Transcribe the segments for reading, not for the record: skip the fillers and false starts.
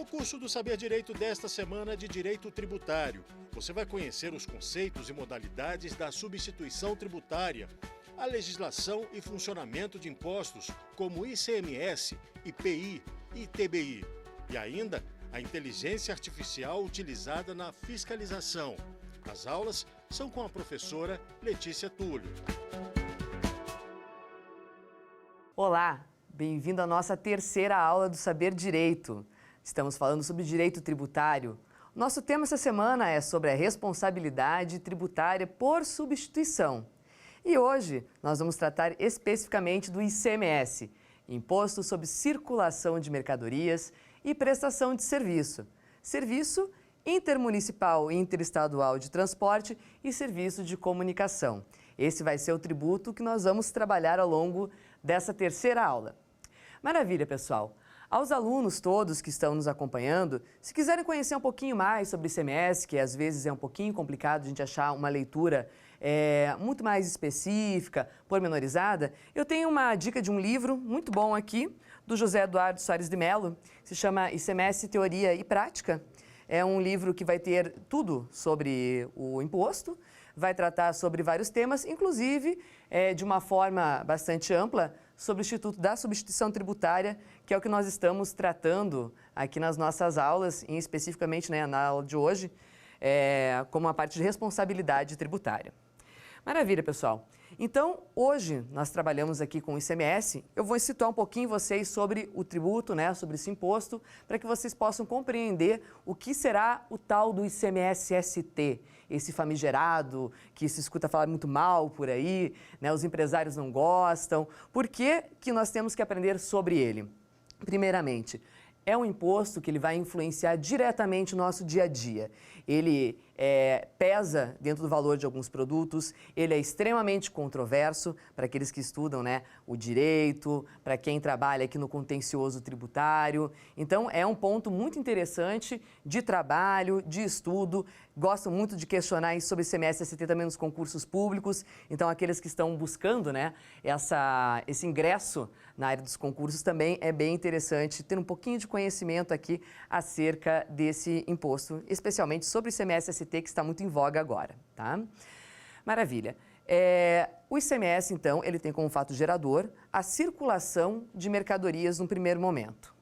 curso do Saber Direito desta semana de Direito Tributário. Você vai conhecer os conceitos e modalidades da substituição tributária, a legislação e funcionamento de impostos como ICMS, IPI e ITBI. E ainda a inteligência artificial utilizada na fiscalização. As aulas são com a professora Letícia Túlio. Olá, bem-vindo à nossa terceira aula do Saber Direito. Estamos falando sobre direito tributário. Nosso tema essa semana é sobre a responsabilidade tributária por substituição. E hoje nós vamos tratar especificamente do ICMS, Imposto sobre Circulação de Mercadorias e Prestação de Serviço, Serviço Intermunicipal e Interestadual de Transporte e Serviço de Comunicação. Esse vai ser o tributo que nós vamos trabalhar ao longo dessa terceira aula. Maravilha, pessoal! Aos alunos todos que estão nos acompanhando, se quiserem conhecer um pouquinho mais sobre o ICMS, que às vezes é um pouquinho complicado a gente achar uma leitura muito mais específica, pormenorizada, eu tenho uma dica de um livro muito bom aqui, do José Eduardo Soares de Mello, se chama ICMS Teoria e Prática. É um livro que vai ter tudo sobre o imposto, vai tratar sobre vários temas, inclusive de uma forma bastante ampla, sobre o Instituto da Substituição Tributária, que é o que nós estamos tratando aqui nas nossas aulas, e especificamente na aula de hoje, como a parte de responsabilidade tributária. Maravilha, pessoal. Então, hoje nós trabalhamos aqui com o ICMS. Eu vou situar um pouquinho vocês sobre o tributo, sobre esse imposto, para que vocês possam compreender o que será o tal do ICMS-ST, esse famigerado que se escuta falar muito mal por aí, os empresários não gostam. Por que que nós temos que aprender sobre ele? Primeiramente, é um imposto que ele vai influenciar diretamente o nosso dia a dia. Ele pesa dentro do valor de alguns produtos, ele é extremamente controverso para aqueles que estudam o direito, para quem trabalha aqui no contencioso tributário. Então, é um ponto muito interessante de trabalho, de estudo. Gosto muito de questionar isso sobre ICMS-ST também nos concursos públicos. Então, aqueles que estão buscando esse ingresso na área dos concursos também é bem interessante ter um pouquinho de conhecimento aqui acerca desse imposto, especialmente sobre o ICMS-ST, que está muito em voga agora, tá? Maravilha. O ICMS, então, ele tem como fato gerador a circulação de mercadorias no primeiro momento.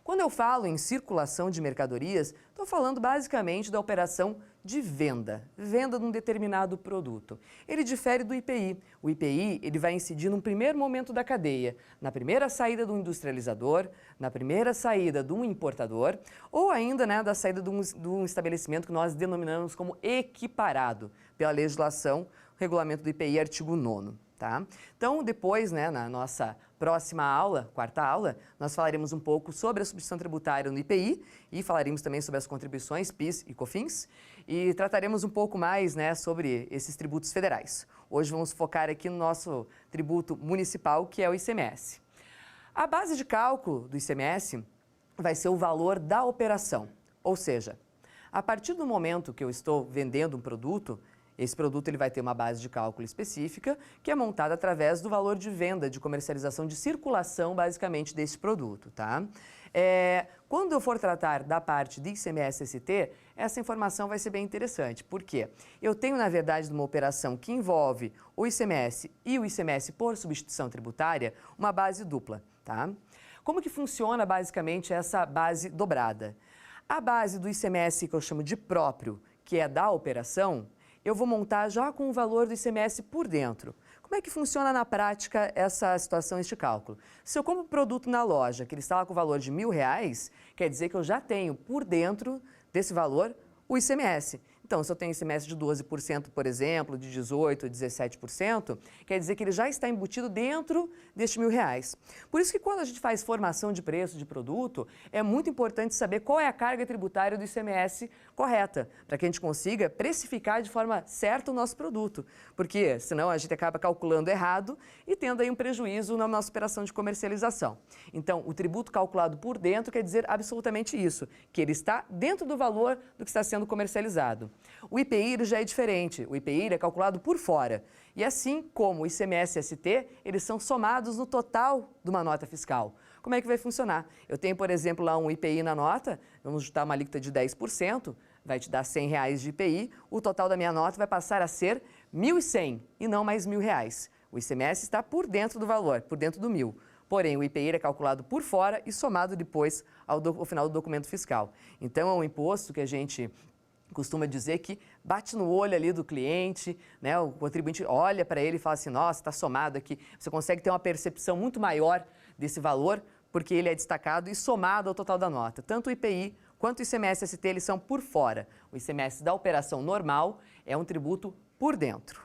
Quando eu falo em circulação de mercadorias, estou falando basicamente da operação de venda de um determinado produto. Ele difere do IPI. O IPI ele vai incidir num primeiro momento da cadeia, na primeira saída do industrializador, na primeira saída do importador, ou ainda da saída de um estabelecimento que nós denominamos como equiparado pela legislação, regulamento do IPI, artigo 9º. Tá? Então, depois, na nossa próxima aula, quarta aula, nós falaremos um pouco sobre a substituição tributária no IPI e falaremos também sobre as contribuições PIS e COFINS e trataremos um pouco mais sobre esses tributos federais. Hoje vamos focar aqui no nosso tributo municipal, que é o ICMS. A base de cálculo do ICMS vai ser o valor da operação, ou seja, a partir do momento que eu estou vendendo um produto, esse produto ele vai ter uma base de cálculo específica que é montada através do valor de venda, de comercialização, de circulação, basicamente, desse produto, tá? Quando eu for tratar da parte de ICMS-ST, essa informação vai ser bem interessante. Por quê? Eu tenho, na verdade, uma operação que envolve o ICMS e o ICMS por substituição tributária, uma base dupla, tá? Como que funciona, basicamente, essa base dobrada? A base do ICMS, que eu chamo de próprio, que é da operação, eu vou montar já com o valor do ICMS por dentro. Como é que funciona na prática essa situação, este cálculo? Se eu compro um produto na loja que ele está lá com o valor de R$1.000, quer dizer que eu já tenho por dentro desse valor o ICMS. Então, se eu tenho ICMS de 12%, por exemplo, de 18%, 17%, quer dizer que ele já está embutido dentro destes R$1.000. Por isso que quando a gente faz formação de preço de produto, é muito importante saber qual é a carga tributária do ICMS correta, para que a gente consiga precificar de forma certa o nosso produto. Porque senão a gente acaba calculando errado e tendo aí um prejuízo na nossa operação de comercialização. Então, o tributo calculado por dentro quer dizer absolutamente isso, que ele está dentro do valor do que está sendo comercializado. O IPI já é diferente. O IPI é calculado por fora. E assim como o ICMS e ST, eles são somados no total de uma nota fiscal. Como é que vai funcionar? Eu tenho, por exemplo, lá um IPI na nota, vamos juntar uma alíquota de 10%, vai te dar R$100 de IPI, o total da minha nota vai passar a ser R$1.100 e não mais R$1.000. O ICMS está por dentro do valor, por dentro do 1.000. Porém, o IPI é calculado por fora e somado depois ao final do documento fiscal. Então, é um imposto que a gente costuma dizer que bate no olho ali do cliente, né? O contribuinte olha para ele e fala assim, nossa, está somado aqui. Você consegue ter uma percepção muito maior desse valor, porque ele é destacado e somado ao total da nota. Tanto o IPI quanto o ICMS e ST, eles são por fora. O ICMS da operação normal é um tributo por dentro.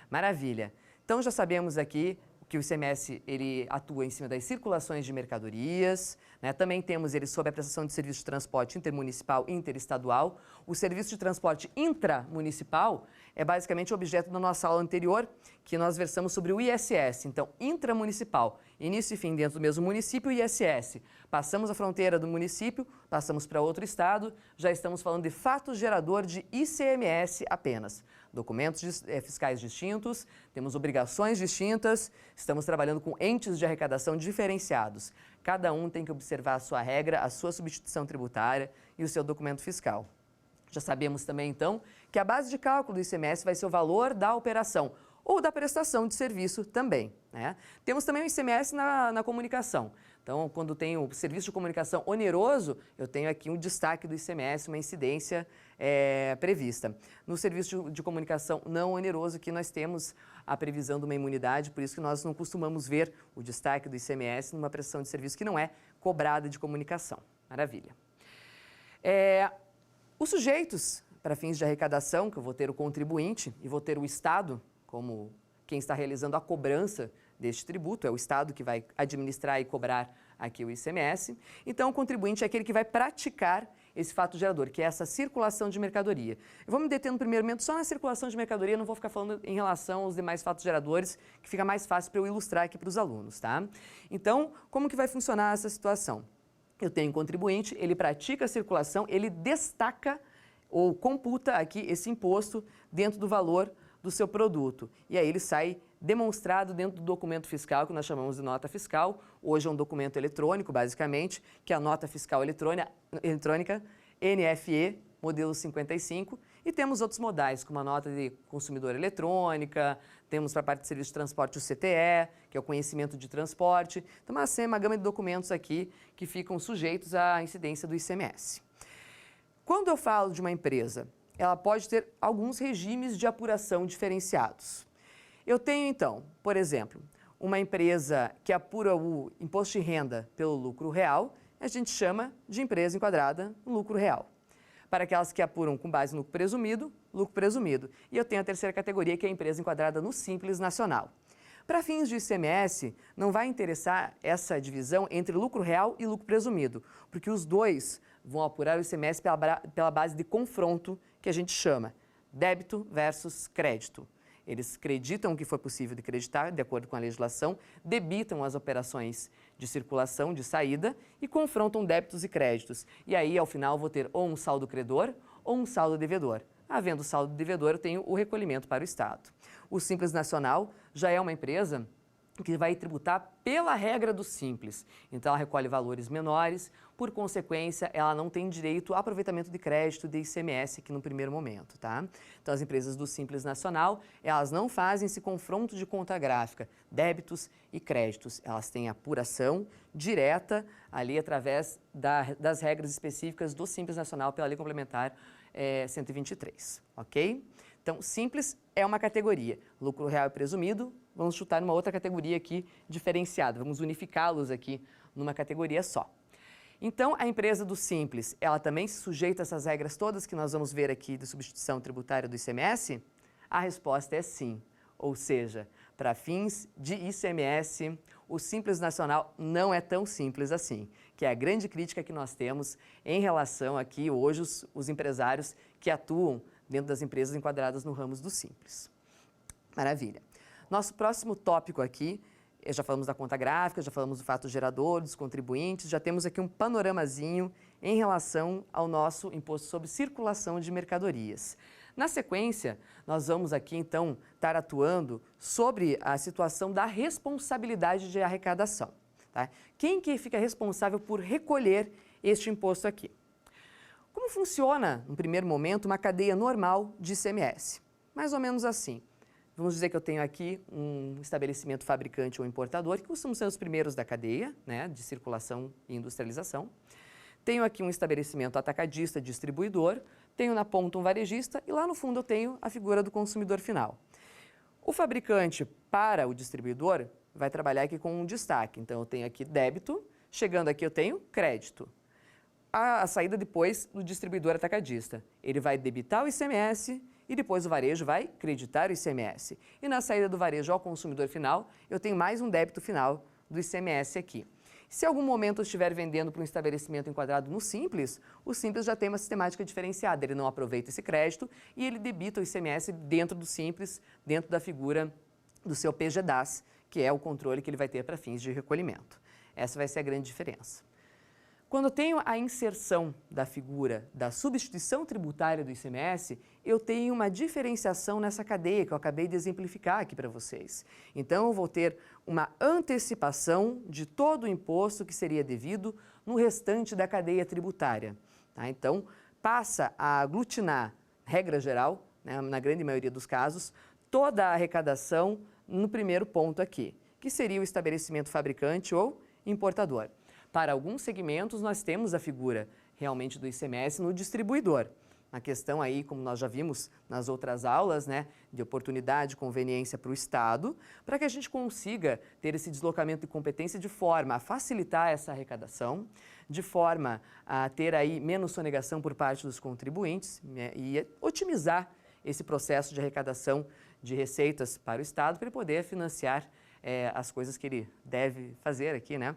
Maravilha. Então, já sabemos aqui que o ICMS ele atua em cima das circulações de mercadorias, né? Também temos ele sobre a prestação de serviço de transporte intermunicipal e interestadual. O serviço de transporte intramunicipal é basicamente o objeto da nossa aula anterior, que nós versamos sobre o ISS. Então, intramunicipal, início e fim dentro do mesmo município, ISS. Passamos a fronteira do município, passamos para outro estado, já estamos falando de fato gerador de ICMS apenas. Documentos fiscais distintos, temos obrigações distintas, estamos trabalhando com entes de arrecadação diferenciados. Cada um tem que observar a sua regra, a sua substituição tributária e o seu documento fiscal. Já sabemos também, então, que a base de cálculo do ICMS vai ser o valor da operação ou da prestação de serviço também, né? Temos também o ICMS na comunicação. Então, quando tenho o serviço de comunicação oneroso, eu tenho aqui um destaque do ICMS, uma incidência prevista. No serviço de comunicação não oneroso, aqui nós temos a previsão de uma imunidade, por isso que nós não costumamos ver o destaque do ICMS numa prestação de serviço que não é cobrada de comunicação. Maravilha. Os sujeitos para fins de arrecadação, que eu vou ter o contribuinte e vou ter o Estado como quem está realizando a cobrança deste tributo, é o Estado que vai administrar e cobrar aqui o ICMS. Então, o contribuinte é aquele que vai praticar esse fato gerador, que é essa circulação de mercadoria. Eu vou me deter no primeiro momento só na circulação de mercadoria, não vou ficar falando em relação aos demais fatos geradores, que fica mais fácil para eu ilustrar aqui para os alunos, tá? Então, como que vai funcionar essa situação? Eu tenho um contribuinte, ele pratica a circulação, ele destaca ou computa aqui esse imposto dentro do valor do seu produto. E aí ele sai demonstrado dentro do documento fiscal, que nós chamamos de nota fiscal. Hoje é um documento eletrônico, basicamente, que é a nota fiscal eletrônica NFE, modelo 55. E temos outros modais, como a nota de consumidor eletrônica, temos para a parte de serviço de transporte o CTE, que é o conhecimento de transporte. Então, uma gama de documentos aqui que ficam sujeitos à incidência do ICMS. Quando eu falo de uma empresa, ela pode ter alguns regimes de apuração diferenciados. Eu tenho, então, por exemplo, uma empresa que apura o imposto de renda pelo lucro real, a gente chama de empresa enquadrada no lucro real. Para aquelas que apuram com base no lucro presumido. E eu tenho a terceira categoria, que é a empresa enquadrada no Simples Nacional. Para fins de ICMS, não vai interessar essa divisão entre lucro real e lucro presumido, porque os dois vão apurar o ICMS pela base de confronto, que a gente chama débito versus crédito. Eles creditam o que foi possível de creditar, de acordo com a legislação, debitam as operações de circulação, de saída e confrontam débitos e créditos. E aí, ao final, vou ter ou um saldo credor ou um saldo devedor. Havendo saldo devedor, eu tenho o recolhimento para o Estado. O Simples Nacional já é uma empresa que vai tributar pela regra do Simples. Então, ela recolhe valores menores, por consequência, ela não tem direito a aproveitamento de crédito de ICMS aqui no primeiro momento, tá? Então, as empresas do Simples Nacional, elas não fazem esse confronto de conta gráfica, débitos e créditos. Elas têm apuração direta ali através das regras específicas do Simples Nacional pela Lei Complementar 123, ok? Então, Simples é uma categoria, lucro real e presumido, vamos chutar numa outra categoria aqui diferenciada, vamos unificá-los aqui numa categoria só. Então, a empresa do Simples, ela também se sujeita a essas regras todas que nós vamos ver aqui de substituição tributária do ICMS? A resposta é sim, ou seja, para fins de ICMS, o Simples Nacional não é tão simples assim, que é a grande crítica que nós temos em relação aqui hoje os empresários que atuam dentro das empresas enquadradas no ramo do Simples. Maravilha. Nosso próximo tópico aqui, já falamos da conta gráfica, já falamos do fato gerador, dos contribuintes, já temos aqui um panoramazinho em relação ao nosso imposto sobre circulação de mercadorias. Na sequência, nós vamos aqui, então, estar atuando sobre a situação da responsabilidade de arrecadação. Tá? Quem que fica responsável por recolher este imposto aqui? Como funciona, no primeiro momento, uma cadeia normal de ICMS? Mais ou menos assim. Vamos dizer que eu tenho aqui um estabelecimento fabricante ou importador, que costumam ser os primeiros da cadeia, né, de circulação e industrialização. Tenho aqui um estabelecimento atacadista, distribuidor, tenho na ponta um varejista e lá no fundo eu tenho a figura do consumidor final. O fabricante para o distribuidor vai trabalhar aqui com um destaque. Então eu tenho aqui débito, chegando aqui eu tenho crédito. A saída depois do distribuidor atacadista. Ele vai debitar o ICMS e depois o varejo vai creditar o ICMS. E na saída do varejo ao consumidor final, eu tenho mais um débito final do ICMS aqui. Se em algum momento eu estiver vendendo para um estabelecimento enquadrado no Simples, o Simples já tem uma sistemática diferenciada. Ele não aproveita esse crédito e ele debita o ICMS dentro do Simples, dentro da figura do seu PGDAS, que é o controle que ele vai ter para fins de recolhimento. Essa vai ser a grande diferença. Quando eu tenho a inserção da figura da substituição tributária do ICMS, eu tenho uma diferenciação nessa cadeia que eu acabei de exemplificar aqui para vocês. Então, eu vou ter uma antecipação de todo o imposto que seria devido no restante da cadeia tributária. Tá? Então, passa a aglutinar, regra geral, né, na grande maioria dos casos, toda a arrecadação no primeiro ponto aqui, que seria o estabelecimento fabricante ou importador. Para alguns segmentos, nós temos a figura realmente do ICMS no distribuidor. A questão aí, como nós já vimos nas outras aulas, né, de oportunidade e conveniência para o Estado, para que a gente consiga ter esse deslocamento de competência de forma a facilitar essa arrecadação, de forma a ter aí menos sonegação por parte dos contribuintes, né, e otimizar esse processo de arrecadação de receitas para o Estado para ele poder financiar as coisas que ele deve fazer aqui, né?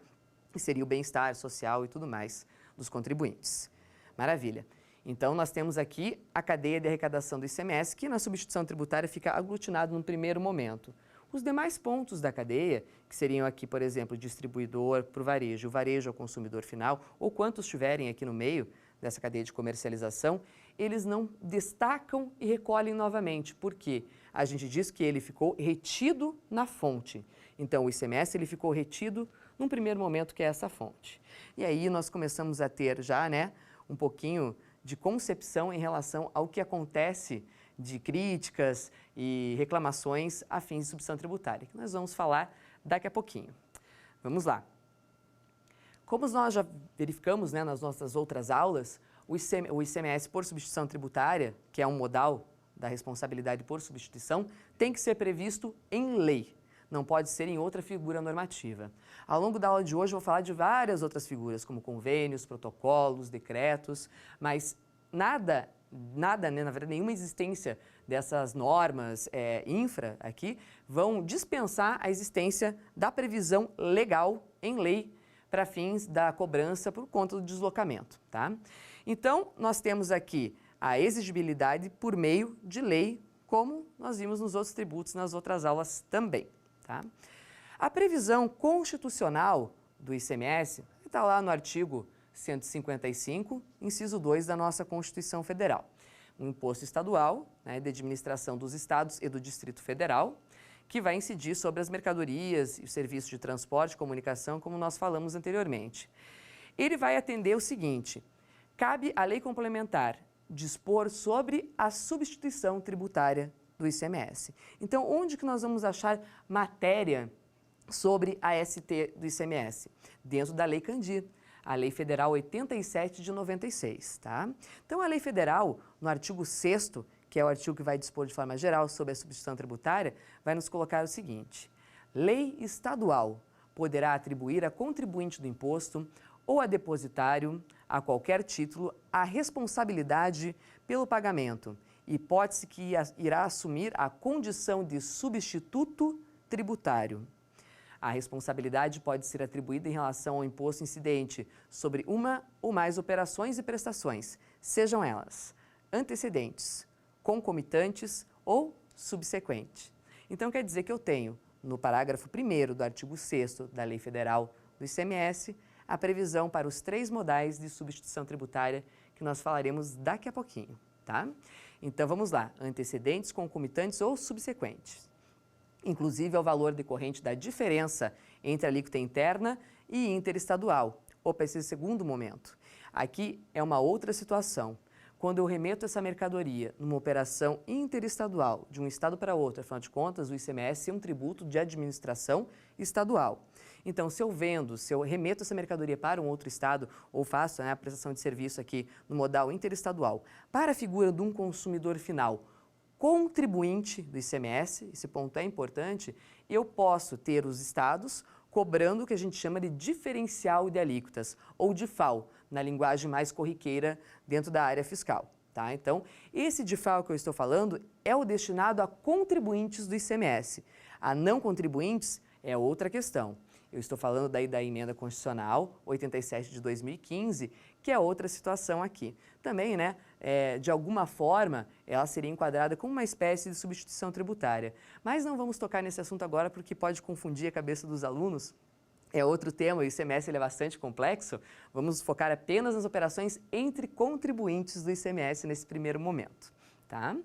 Que seria o bem-estar social e tudo mais dos contribuintes. Maravilha. Então, nós temos aqui a cadeia de arrecadação do ICMS, que na substituição tributária fica aglutinado num primeiro momento. Os demais pontos da cadeia, que seriam aqui, por exemplo, o distribuidor para o varejo ao consumidor final, ou quantos estiverem aqui no meio dessa cadeia de comercialização, eles não destacam e recolhem novamente. Por quê? A gente diz que ele ficou retido na fonte. Então, o ICMS ele ficou retido num primeiro momento, que é essa fonte. E aí nós começamos a ter já, né, um pouquinho de concepção em relação ao que acontece de críticas e reclamações a fins de substituição tributária, que nós vamos falar daqui a pouquinho. Vamos lá. Como nós já verificamos, né, nas nossas outras aulas, o ICMS por substituição tributária, que é um modal da responsabilidade por substituição, tem que ser previsto em lei. Não pode ser em outra figura normativa. Ao longo da aula de hoje eu vou falar de várias outras figuras, como convênios, protocolos, decretos, mas nada, né, na verdade, nenhuma existência dessas normas infra aqui vão dispensar a existência da previsão legal em lei para fins da cobrança por conta do deslocamento. Tá? Então, nós temos aqui a exigibilidade por meio de lei, como nós vimos nos outros tributos, nas outras aulas também. Tá? A previsão constitucional do ICMS está lá no artigo 155, inciso 2 da nossa Constituição Federal. Um imposto estadual, né, de administração dos estados e do Distrito Federal, que vai incidir sobre as mercadorias e os serviços de transporte e comunicação, como nós falamos anteriormente. Ele vai atender o seguinte: cabe à lei complementar dispor sobre a substituição tributária do ICMS. Então, onde que nós vamos achar matéria sobre a ST do ICMS? Dentro da Lei Candir, a Lei Federal 87 de 96, tá? Então, a Lei Federal, no artigo 6º, que é o artigo que vai dispor de forma geral sobre a substituição tributária, vai nos colocar o seguinte: lei estadual poderá atribuir a contribuinte do imposto ou a depositário, a qualquer título, a responsabilidade pelo pagamento, hipótese que irá assumir a condição de substituto tributário. A responsabilidade pode ser atribuída em relação ao imposto incidente sobre uma ou mais operações e prestações, sejam elas antecedentes, concomitantes ou subsequentes. Então, quer dizer que eu tenho, no parágrafo 1º do artigo 6º da Lei Federal do ICMS, a previsão para os 3 modais de substituição tributária que nós falaremos daqui a pouquinho, tá? Então vamos lá, antecedentes, concomitantes ou subsequentes. Inclusive ao valor decorrente da diferença entre a alíquota interna e interestadual. Opa, esse é o segundo momento. Aqui é uma outra situação. Quando eu remeto essa mercadoria numa operação interestadual de um estado para outro, afinal de contas, o ICMS é um tributo de administração estadual. Então, se eu remeto essa mercadoria para um outro estado ou faço a prestação de serviço aqui no modal interestadual para a figura de um consumidor final contribuinte do ICMS, esse ponto é importante, eu posso ter os estados cobrando o que a gente chama de diferencial de alíquotas, ou DIFAL, na linguagem mais corriqueira dentro da área fiscal. Tá? Então, esse DIFAL que eu estou falando é o destinado a contribuintes do ICMS. A não contribuintes é outra questão. Eu estou falando daí da emenda constitucional 87 de 2015, que é outra situação aqui. Também, né, de alguma forma, ela seria enquadrada como uma espécie de substituição tributária. Mas não vamos tocar nesse assunto agora porque pode confundir a cabeça dos alunos. É outro tema, o ICMS ele é bastante complexo. Vamos focar apenas nas operações entre contribuintes do ICMS nesse primeiro momento. Tá?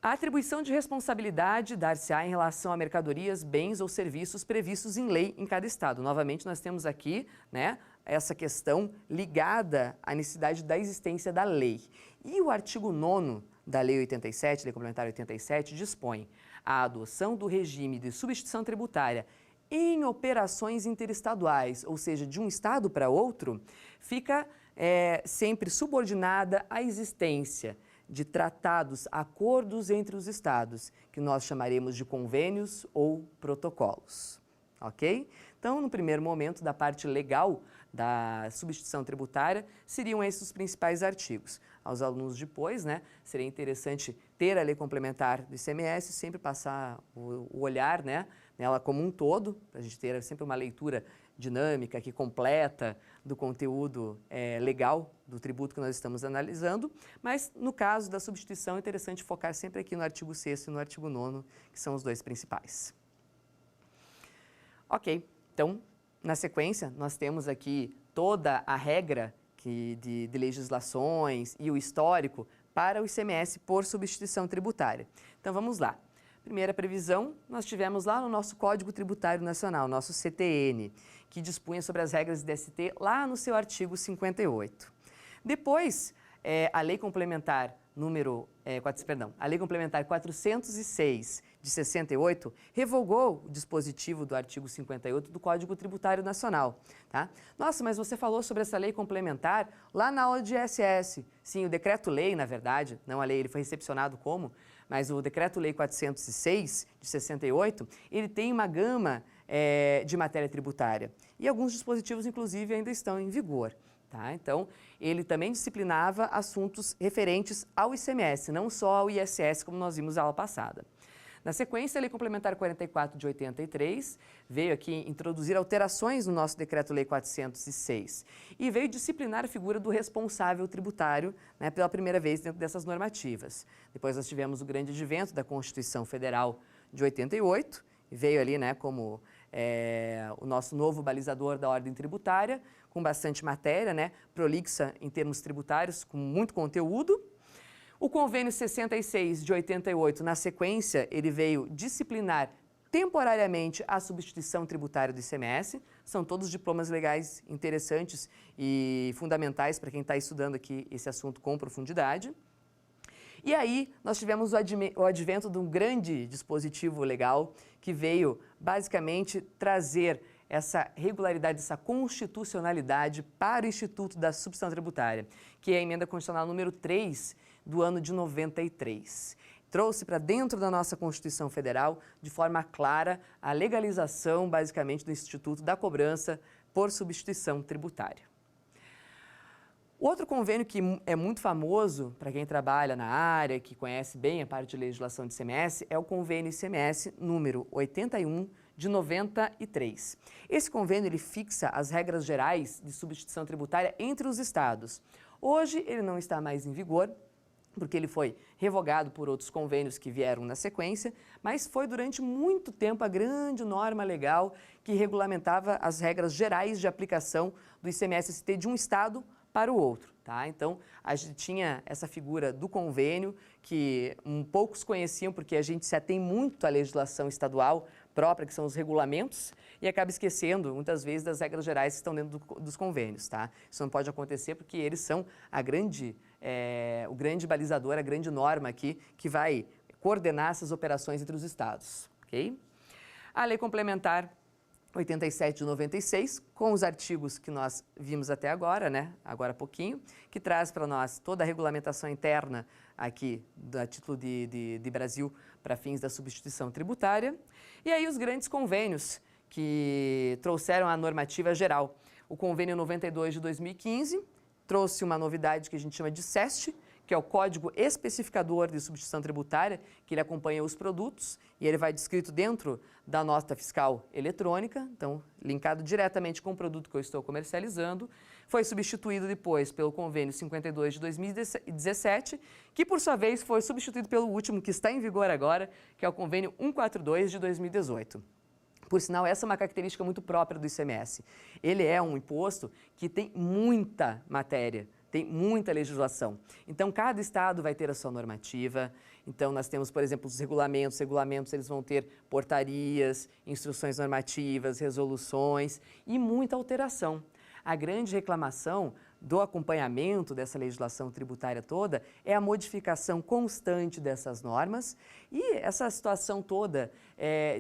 A atribuição de responsabilidade dar-se-á em relação a mercadorias, bens ou serviços previstos em lei em cada estado. Novamente, nós temos aqui, né, essa questão ligada à necessidade da existência da lei. E o artigo 9º da Lei 87, Lei Complementar 87, dispõe a adoção do regime de substituição tributária em operações interestaduais, ou seja, de um estado para outro, fica sempre subordinada à existência de tratados, acordos entre os estados, que nós chamaremos de convênios ou protocolos, ok? Então, no primeiro momento, da parte legal da substituição tributária, seriam esses os principais artigos. Aos alunos depois, né, seria interessante ter a lei complementar do ICMS, sempre passar o olhar, né, nela como um todo, para a gente ter sempre uma leitura dinâmica que completa do conteúdo legal do tributo que nós estamos analisando, mas no caso da substituição é interessante focar sempre aqui no artigo 6º e no artigo 9º, que são os dois principais. Ok, então, na sequência, nós temos aqui toda a regra de legislações e o histórico para o ICMS por substituição tributária. Então, vamos lá. Primeira previsão, nós tivemos lá no nosso Código Tributário Nacional, nosso CTN, que dispunha sobre as regras de DST lá no seu artigo 58. Depois, a Lei Complementar a Lei Complementar 406 de 68 revogou o dispositivo do artigo 58 do Código Tributário Nacional. Tá? Nossa, mas você falou sobre essa lei complementar lá na aula de ISS. Sim, o decreto-lei, na verdade, não a lei, ele foi recepcionado como, mas o Decreto-Lei 406 de 68, ele tem uma gama de matéria tributária. E alguns dispositivos, inclusive, ainda estão em vigor. Tá? Então, ele também disciplinava assuntos referentes ao ICMS, não só ao ISS, como nós vimos na aula passada. Na sequência, a Lei Complementar 44 de 83 veio aqui introduzir alterações no nosso Decreto-Lei 406 e veio disciplinar a figura do responsável tributário, né, pela primeira vez dentro dessas normativas. Depois nós tivemos o grande advento da Constituição Federal de 88, e veio ali, né, como o nosso novo balizador da ordem tributária, com bastante matéria, né, prolixa em termos tributários, com muito conteúdo. O Convênio 66 de 88, na sequência, ele veio disciplinar temporariamente a substituição tributária do ICMS. São todos diplomas legais interessantes e fundamentais para quem está estudando aqui esse assunto com profundidade. E aí, nós tivemos o advento de um grande dispositivo legal que veio, basicamente, trazer essa regularidade, essa constitucionalidade para o Instituto da Substituição Tributária, que é a Emenda Constitucional número 3 do ano de 93. Trouxe para dentro da nossa Constituição Federal, de forma clara, a legalização, basicamente, do Instituto da Cobrança por Substituição Tributária. Outro convênio que é muito famoso para quem trabalha na área, que conhece bem a parte de legislação de ICMS, é o Convênio ICMS número 81 de 93. Esse convênio ele fixa as regras gerais de substituição tributária entre os estados. Hoje ele não está mais em vigor, porque ele foi revogado por outros convênios que vieram na sequência, mas foi durante muito tempo a grande norma legal que regulamentava as regras gerais de aplicação do ICMS-ST de um estado para o outro, tá? Então, a gente tinha essa figura do convênio que poucos conheciam porque a gente se atém muito à legislação estadual própria, que são os regulamentos, e acaba esquecendo, muitas vezes, das regras gerais que estão dentro dos convênios, tá? Isso não pode acontecer porque eles são o grande balizador, a grande norma aqui que vai coordenar essas operações entre os estados, ok? A Lei Complementar 87 de 96, com os artigos que nós vimos até agora, né? Agora há pouquinho, que traz para nós toda a regulamentação interna aqui, a título de Brasil, para fins da substituição tributária. E aí os grandes convênios que trouxeram a normativa geral. O Convênio 92 de 2015 trouxe uma novidade que a gente chama de SEST, que é o Código Especificador de Substituição Tributária, que ele acompanha os produtos e ele vai descrito dentro da nota fiscal eletrônica, então linkado diretamente com o produto que eu estou comercializando. Foi substituído depois pelo Convênio 52 de 2017, que por sua vez foi substituído pelo último que está em vigor agora, que é o Convênio 142 de 2018. Por sinal, essa é uma característica muito própria do ICMS. Ele é um imposto que tem muita matéria, tem muita legislação. Então, cada estado vai ter a sua normativa. Então, nós temos, por exemplo, os regulamentos. Regulamentos, eles vão ter portarias, instruções normativas, resoluções e muita alteração. A grande reclamação do acompanhamento dessa legislação tributária toda é a modificação constante dessas normas e essa situação toda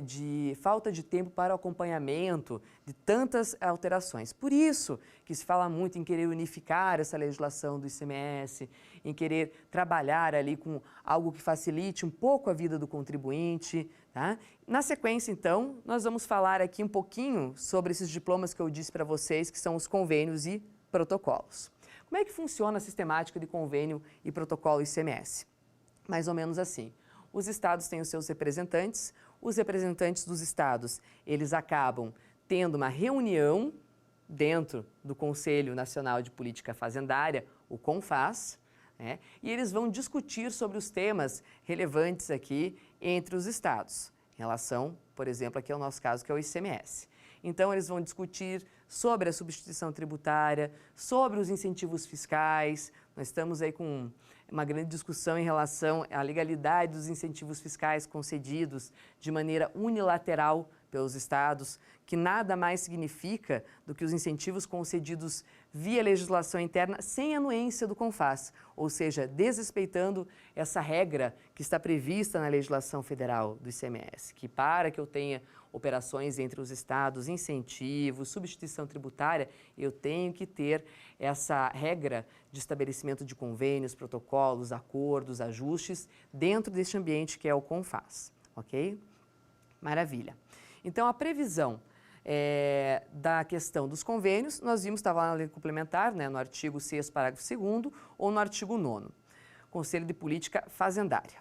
de falta de tempo para o acompanhamento de tantas alterações. Por isso que se fala muito em querer unificar essa legislação do ICMS, em querer trabalhar ali com algo que facilite um pouco a vida do contribuinte, tá? Na sequência, então, nós vamos falar aqui um pouquinho sobre esses diplomas que eu disse para vocês, que são os convênios e protocolos. Como é que funciona a sistemática de convênio e protocolo ICMS? Mais ou menos assim. Os estados têm os seus representantes, os representantes dos estados, eles acabam tendo uma reunião dentro do Conselho Nacional de Política Fazendária, o CONFAS, né? E eles vão discutir sobre os temas relevantes aqui entre os estados, em relação, por exemplo, aqui ao nosso caso, que é o ICMS. Então, eles vão discutir sobre a substituição tributária, sobre os incentivos fiscais. Nós estamos aí com uma grande discussão em relação à legalidade dos incentivos fiscais concedidos de maneira unilateral pelos estados, que nada mais significa do que os incentivos concedidos via legislação interna sem anuência do CONFAS, ou seja, desrespeitando essa regra que está prevista na legislação federal do ICMS, que para que eu tenha operações entre os estados, incentivos, substituição tributária, eu tenho que ter essa regra de estabelecimento de convênios, protocolos, acordos, ajustes dentro deste ambiente que é o CONFAS, ok? Maravilha. Então, a previsão da questão dos convênios, nós vimos, estava lá na lei complementar, né, no artigo 6º, parágrafo 2º, ou no artigo 9º, Conselho de Política Fazendária.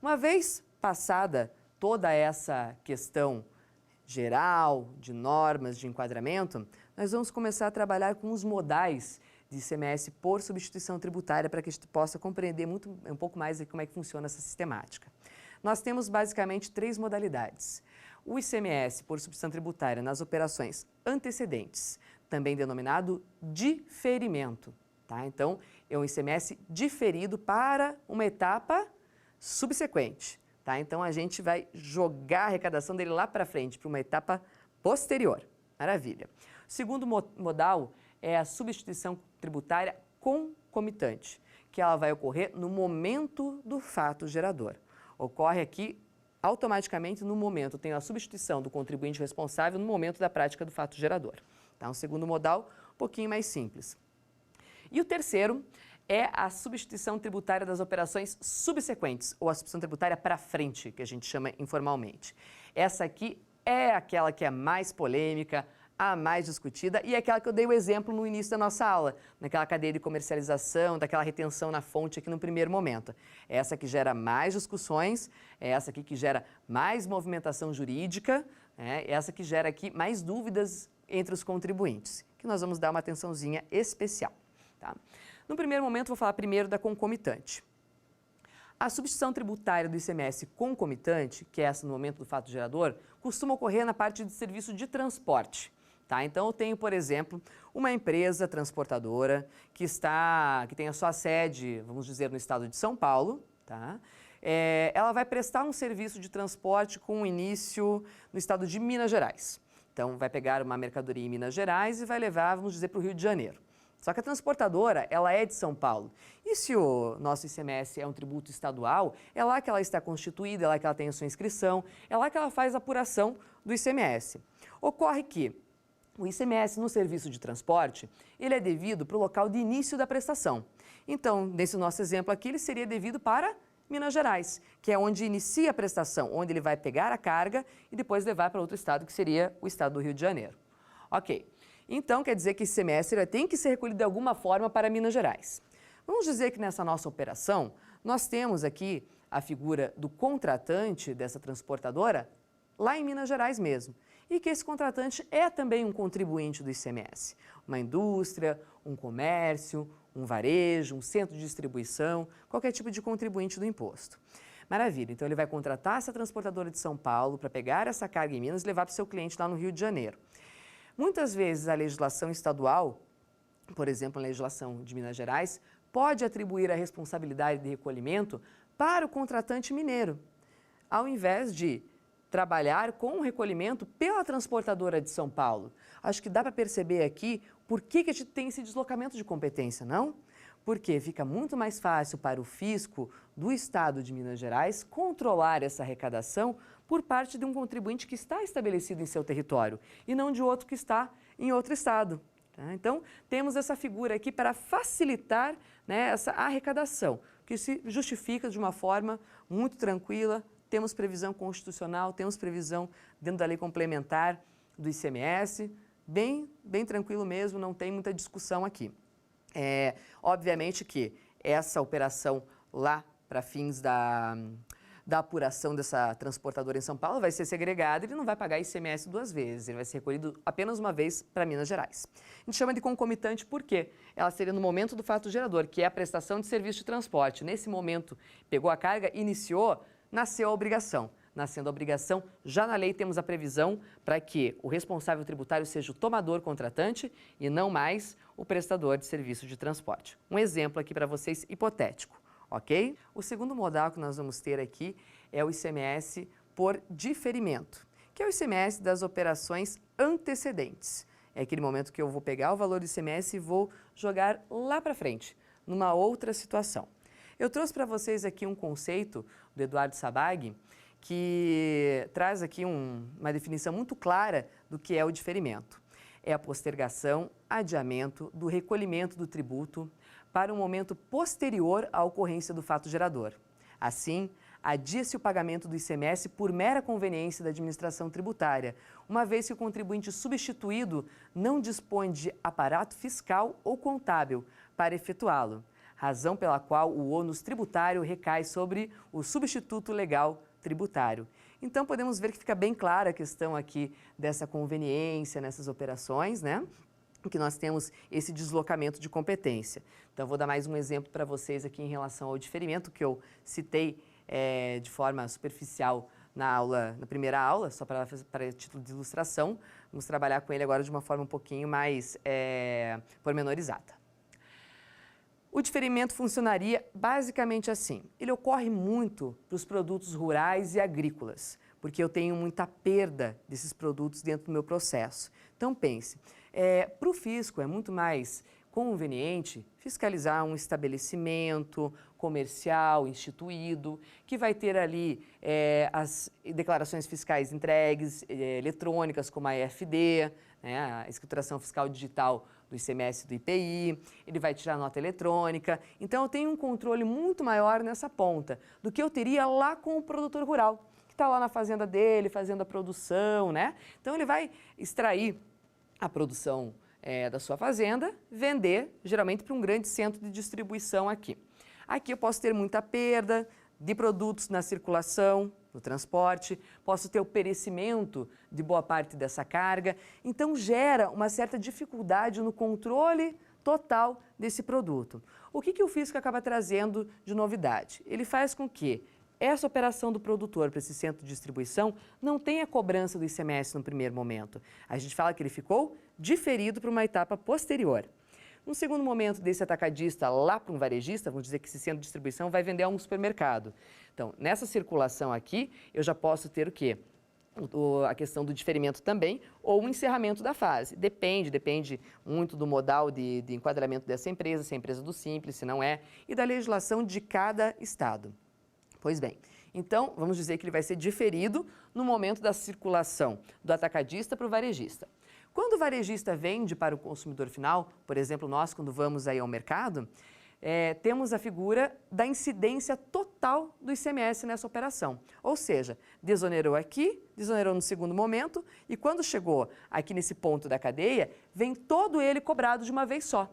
Uma vez passada toda essa questão geral, de normas, de enquadramento, nós vamos começar a trabalhar com os modais de ICMS por substituição tributária para que a gente possa compreender um pouco mais de como é que funciona essa sistemática. Nós temos basicamente 3 modalidades. O ICMS por substituição tributária nas operações antecedentes, também denominado diferimento, tá? Então, é um ICMS diferido para uma etapa subsequente, tá? Então, a gente vai jogar a arrecadação dele lá para frente, para uma etapa posterior. Maravilha. O segundo modal é a substituição tributária concomitante, que ela vai ocorrer no momento do fato gerador. Ocorre aqui automaticamente no momento, tem a substituição do contribuinte responsável no momento da prática do fato gerador. Tá? Um segundo modal, um pouquinho mais simples. E o terceiro é a substituição tributária das operações subsequentes, ou a substituição tributária para frente, que a gente chama informalmente. Essa aqui é aquela que é mais polêmica, a mais discutida e é aquela que eu dei o exemplo no início da nossa aula, naquela cadeia de comercialização, daquela retenção na fonte aqui no primeiro momento. Essa que gera mais discussões, é essa aqui que gera mais movimentação jurídica, é essa que gera aqui mais dúvidas entre os contribuintes, que nós vamos dar uma atençãozinha especial. Tá? No primeiro momento, vou falar primeiro da concomitante. A substituição tributária do ICMS concomitante, que é essa no momento do fato gerador, costuma ocorrer na parte de serviço de transporte. Tá? Então, eu tenho, por exemplo, uma empresa transportadora que tem a sua sede, vamos dizer, no estado de São Paulo. Tá? Ela vai prestar um serviço de transporte com início no estado de Minas Gerais. Então, vai pegar uma mercadoria em Minas Gerais e vai levar, vamos dizer, para o Rio de Janeiro. Só que a transportadora, ela é de São Paulo. E se o nosso ICMS é um tributo estadual, é lá que ela está constituída, é lá que ela tem a sua inscrição, é lá que ela faz a apuração do ICMS. Ocorre que o ICMS no serviço de transporte, ele é devido para o local de início da prestação. Então, nesse nosso exemplo aqui, ele seria devido para Minas Gerais, que é onde inicia a prestação, onde ele vai pegar a carga e depois levar para outro estado, que seria o estado do Rio de Janeiro. Ok, então quer dizer que esse ICMS tem que ser recolhido de alguma forma para Minas Gerais. Vamos dizer que nessa nossa operação, nós temos aqui a figura do contratante dessa transportadora lá em Minas Gerais mesmo. E que esse contratante é também um contribuinte do ICMS. Uma indústria, um comércio, um varejo, um centro de distribuição, qualquer tipo de contribuinte do imposto. Maravilha, então ele vai contratar essa transportadora de São Paulo para pegar essa carga em Minas e levar para o seu cliente lá no Rio de Janeiro. Muitas vezes a legislação estadual, por exemplo, a legislação de Minas Gerais, pode atribuir a responsabilidade de recolhimento para o contratante mineiro, ao invés de trabalhar com o recolhimento pela transportadora de São Paulo. Acho que dá para perceber aqui por que a gente tem esse deslocamento de competência, não? Porque fica muito mais fácil para o fisco do estado de Minas Gerais controlar essa arrecadação por parte de um contribuinte que está estabelecido em seu território e não de outro que está em outro estado. Tá? Então, temos essa figura aqui para facilitar, né, essa arrecadação, que se justifica de uma forma muito tranquila. Temos previsão constitucional, temos previsão dentro da lei complementar do ICMS, bem tranquilo mesmo, não tem muita discussão aqui. Obviamente que essa operação lá para fins da apuração dessa transportadora em São Paulo vai ser segregada, ele não vai pagar ICMS duas vezes, ele vai ser recolhido apenas uma vez para Minas Gerais. A gente chama de concomitante porque ela seria no momento do fato gerador, que é a prestação de serviço de transporte. Nesse momento, pegou a carga, iniciou, nasceu a obrigação. Nascendo a obrigação, já na lei temos a previsão para que o responsável tributário seja o tomador contratante e não mais o prestador de serviço de transporte. Um exemplo aqui para vocês hipotético, ok? O segundo modal que nós vamos ter aqui é o ICMS por diferimento, que é o ICMS das operações antecedentes. É aquele momento que eu vou pegar o valor do ICMS e vou jogar lá para frente, numa outra situação. Eu trouxe para vocês aqui um conceito do Eduardo Sabag, que traz aqui uma definição muito clara do que é o diferimento. É a postergação, adiamento do recolhimento do tributo para um momento posterior à ocorrência do fato gerador. Assim, adia-se o pagamento do ICMS por mera conveniência da administração tributária, uma vez que o contribuinte substituído não dispõe de aparato fiscal ou contábil para efetuá-lo, razão pela qual o ônus tributário recai sobre o substituto legal tributário. Então, podemos ver que fica bem clara a questão aqui dessa conveniência nessas operações, né? Que nós temos esse deslocamento de competência. Então, vou dar mais um exemplo para vocês aqui em relação ao diferimento, que eu citei de forma superficial na primeira aula, só para título de ilustração. Vamos trabalhar com ele agora de uma forma um pouquinho mais pormenorizada. O diferimento funcionaria basicamente assim. Ele ocorre muito para os produtos rurais e agrícolas, porque eu tenho muita perda desses produtos dentro do meu processo. Então pense, para o fisco é muito mais conveniente fiscalizar um estabelecimento comercial instituído, que vai ter ali as declarações fiscais entregues, eletrônicas, como a EFD, né, a escrituração fiscal digital do ICMS e do IPI, ele vai tirar nota eletrônica. Então, eu tenho um controle muito maior nessa ponta do que eu teria lá com o produtor rural, que está lá na fazenda dele, fazendo a produção, né? Então, ele vai extrair a produção da sua fazenda, vender, geralmente, para um grande centro de distribuição aqui. Aqui eu posso ter muita perda de produtos na circulação, no transporte, posso ter o perecimento de boa parte dessa carga, então gera uma certa dificuldade no controle total desse produto. O que o fisco acaba trazendo de novidade? Ele faz com que essa operação do produtor para esse centro de distribuição não tem a cobrança do ICMS no primeiro momento. A gente fala que ele ficou diferido para uma etapa posterior. No segundo momento desse atacadista lá para um varejista, vamos dizer que esse centro de distribuição vai vender a um supermercado. Então, nessa circulação aqui, eu já posso ter o quê? A questão do diferimento também, ou o encerramento da fase. Depende muito do modal de enquadramento dessa empresa, se é empresa do Simples, se não é, e da legislação de cada estado. Pois bem, então vamos dizer que ele vai ser diferido no momento da circulação do atacadista para o varejista. Quando o varejista vende para o consumidor final, por exemplo, nós quando vamos aí ao mercado, temos a figura da incidência total do ICMS nessa operação. Ou seja, desonerou aqui, desonerou no segundo momento e quando chegou aqui nesse ponto da cadeia, vem todo ele cobrado de uma vez só.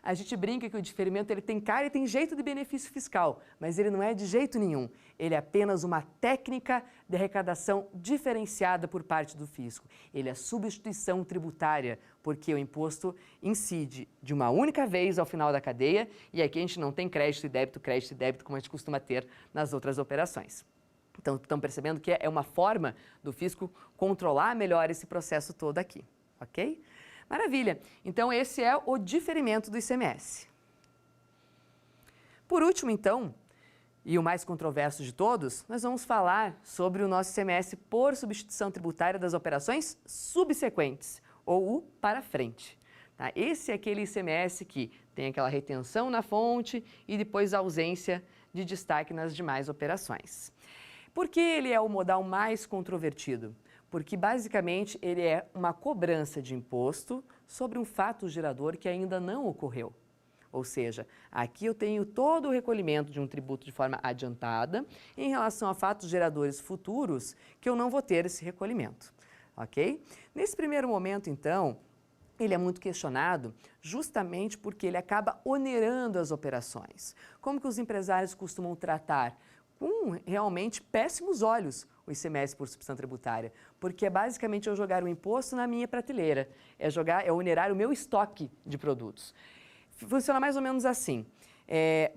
A gente brinca que o diferimento ele tem cara e tem jeito de benefício fiscal, mas ele não é de jeito nenhum. Ele é apenas uma técnica de arrecadação diferenciada por parte do fisco. Ele é substituição tributária, porque o imposto incide de uma única vez ao final da cadeia e aqui a gente não tem crédito e débito como a gente costuma ter nas outras operações. Então, estão percebendo que é uma forma do fisco controlar melhor esse processo todo aqui, ok? Maravilha! Então, esse é o diferimento do ICMS. Por último, então, e o mais controverso de todos, nós vamos falar sobre o nosso ICMS por substituição tributária das operações subsequentes, ou o para frente. Tá? Esse é aquele ICMS que tem aquela retenção na fonte e depois a ausência de destaque nas demais operações. Por que ele é o modal mais controvertido? Porque, basicamente, ele é uma cobrança de imposto sobre um fato gerador que ainda não ocorreu. Ou seja, aqui eu tenho todo o recolhimento de um tributo de forma adiantada em relação a fatos geradores futuros que eu não vou ter esse recolhimento, ok? Nesse primeiro momento, então, ele é muito questionado justamente porque ele acaba onerando as operações. Como que os empresários costumam tratar? Com realmente péssimos olhos o ICMS por substituição tributária, porque é basicamente eu jogar o imposto na minha prateleira, é onerar o meu estoque de produtos. Funciona mais ou menos assim.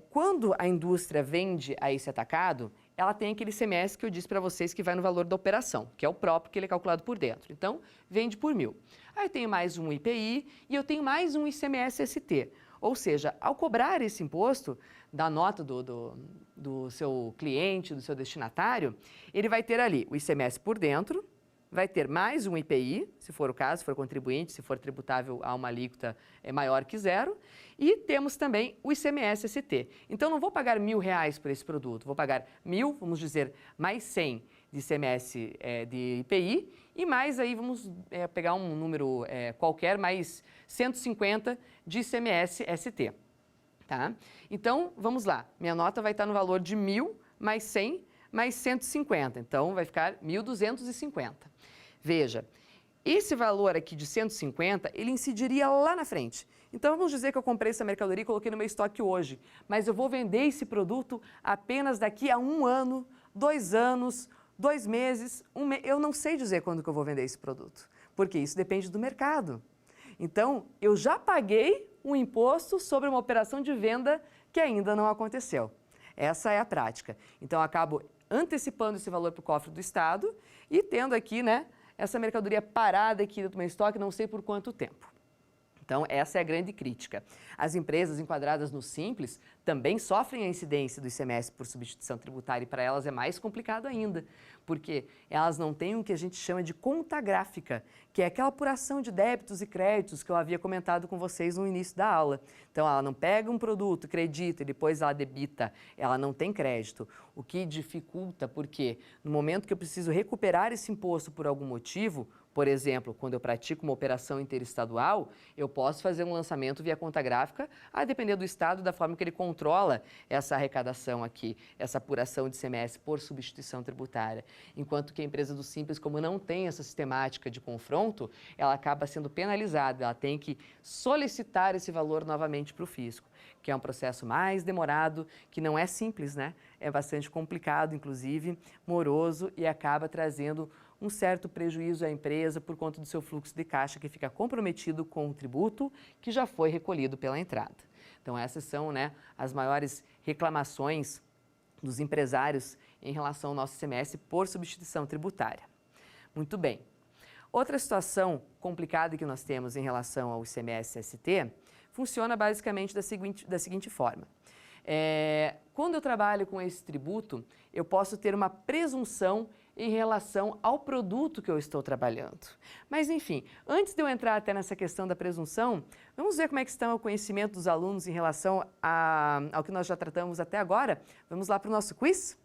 Quando a indústria vende a esse atacado, ela tem aquele ICMS que eu disse para vocês que vai no valor da operação, que é o próprio que ele é calculado por dentro. Então, vende por 1.000. Aí eu tenho mais um IPI e eu tenho mais um ICMS-ST. Ou seja, ao cobrar esse imposto da nota do seu cliente, do seu destinatário, ele vai ter ali o ICMS por dentro, vai ter mais um IPI, se for o caso, se for contribuinte, se for tributável a uma alíquota maior que 0, e temos também o ICMS-ST. Então, não vou pagar R$1.000 por esse produto, vou pagar 1.000, vamos dizer, mais 100 de ICMS de IPI, e mais aí vamos pegar um número qualquer, mais 150 de ICMS-ST. Tá? Então, vamos lá, minha nota vai estar no valor de 1.000 mais 100 mais 150, então vai ficar 1.250. Veja, esse valor aqui de 150, ele incidiria lá na frente. Então, vamos dizer que eu comprei essa mercadoria e coloquei no meu estoque hoje, mas eu vou vender esse produto apenas daqui a 1 ano, 2 anos, 2 meses, eu não sei dizer quando que eu vou vender esse produto, porque isso depende do mercado. Então, eu já paguei um imposto sobre uma operação de venda que ainda não aconteceu. Essa é a prática. Então, eu acabo antecipando esse valor para o cofre do Estado e tendo aqui, né, essa mercadoria parada aqui no meu estoque não sei por quanto tempo. Então, essa é a grande crítica. As empresas enquadradas no Simples também sofrem a incidência do ICMS por substituição tributária e para elas é mais complicado ainda, porque elas não têm o que a gente chama de conta gráfica, que é aquela apuração de débitos e créditos que eu havia comentado com vocês no início da aula. Então, ela não pega um produto, acredita e depois ela debita, ela não tem crédito, o que dificulta porque no momento que eu preciso recuperar esse imposto por algum motivo, por exemplo, quando eu pratico uma operação interestadual, eu posso fazer um lançamento via conta gráfica, a depender do Estado, da forma que ele controla essa arrecadação aqui, essa apuração de ICMS por substituição tributária. Enquanto que a empresa do Simples, como não tem essa sistemática de confronto, ela acaba sendo penalizada, ela tem que solicitar esse valor novamente para o fisco, que é um processo mais demorado, que não é simples, né? É bastante complicado, inclusive, moroso e acaba trazendo um certo prejuízo à empresa por conta do seu fluxo de caixa que fica comprometido com o tributo que já foi recolhido pela entrada. Então, essas são, né, as maiores reclamações dos empresários em relação ao nosso ICMS por substituição tributária. Muito bem. Outra situação complicada que nós temos em relação ao ICMS-ST funciona basicamente da seguinte forma. Quando eu trabalho com esse tributo, eu posso ter uma presunção em relação ao produto que eu estou trabalhando. Mas, enfim, antes de eu entrar até nessa questão da presunção, vamos ver como é que está o conhecimento dos alunos em relação ao que nós já tratamos até agora? Vamos lá para o nosso quiz?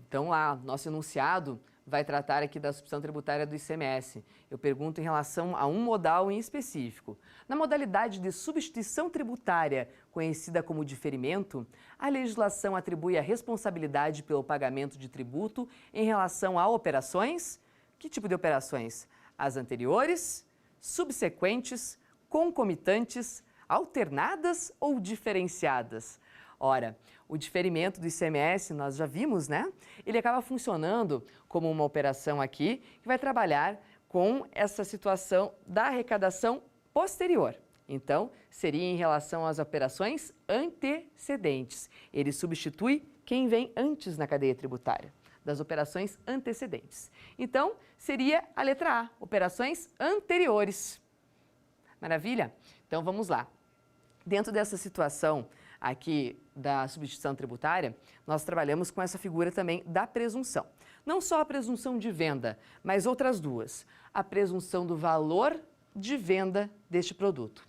Então, lá, nosso enunciado vai tratar aqui da substituição tributária do ICMS. Eu pergunto em relação a um modal em específico. Na modalidade de substituição tributária, conhecida como diferimento, a legislação atribui a responsabilidade pelo pagamento de tributo em relação a operações. Que tipo de operações? As anteriores, subsequentes, concomitantes, alternadas ou diferenciadas? Ora, o diferimento do ICMS, nós já vimos, né? Ele acaba funcionando como uma operação aqui que vai trabalhar com essa situação da arrecadação posterior. Então, seria em relação às operações antecedentes. Ele substitui quem vem antes na cadeia tributária, das operações antecedentes. Então, seria a letra A, operações anteriores. Maravilha? Então, vamos lá. Dentro dessa situação aqui da substituição tributária, nós trabalhamos com essa figura também da presunção. Não só a presunção de venda, mas outras duas. A presunção do valor de venda deste produto.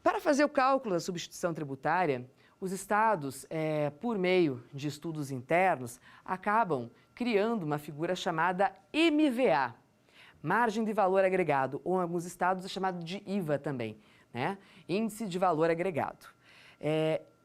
Para fazer o cálculo da substituição tributária, os estados, por meio de estudos internos, acabam criando uma figura chamada MVA, Margem de Valor Agregado, ou em alguns estados é chamado de IVA também, né? Índice de Valor Agregado.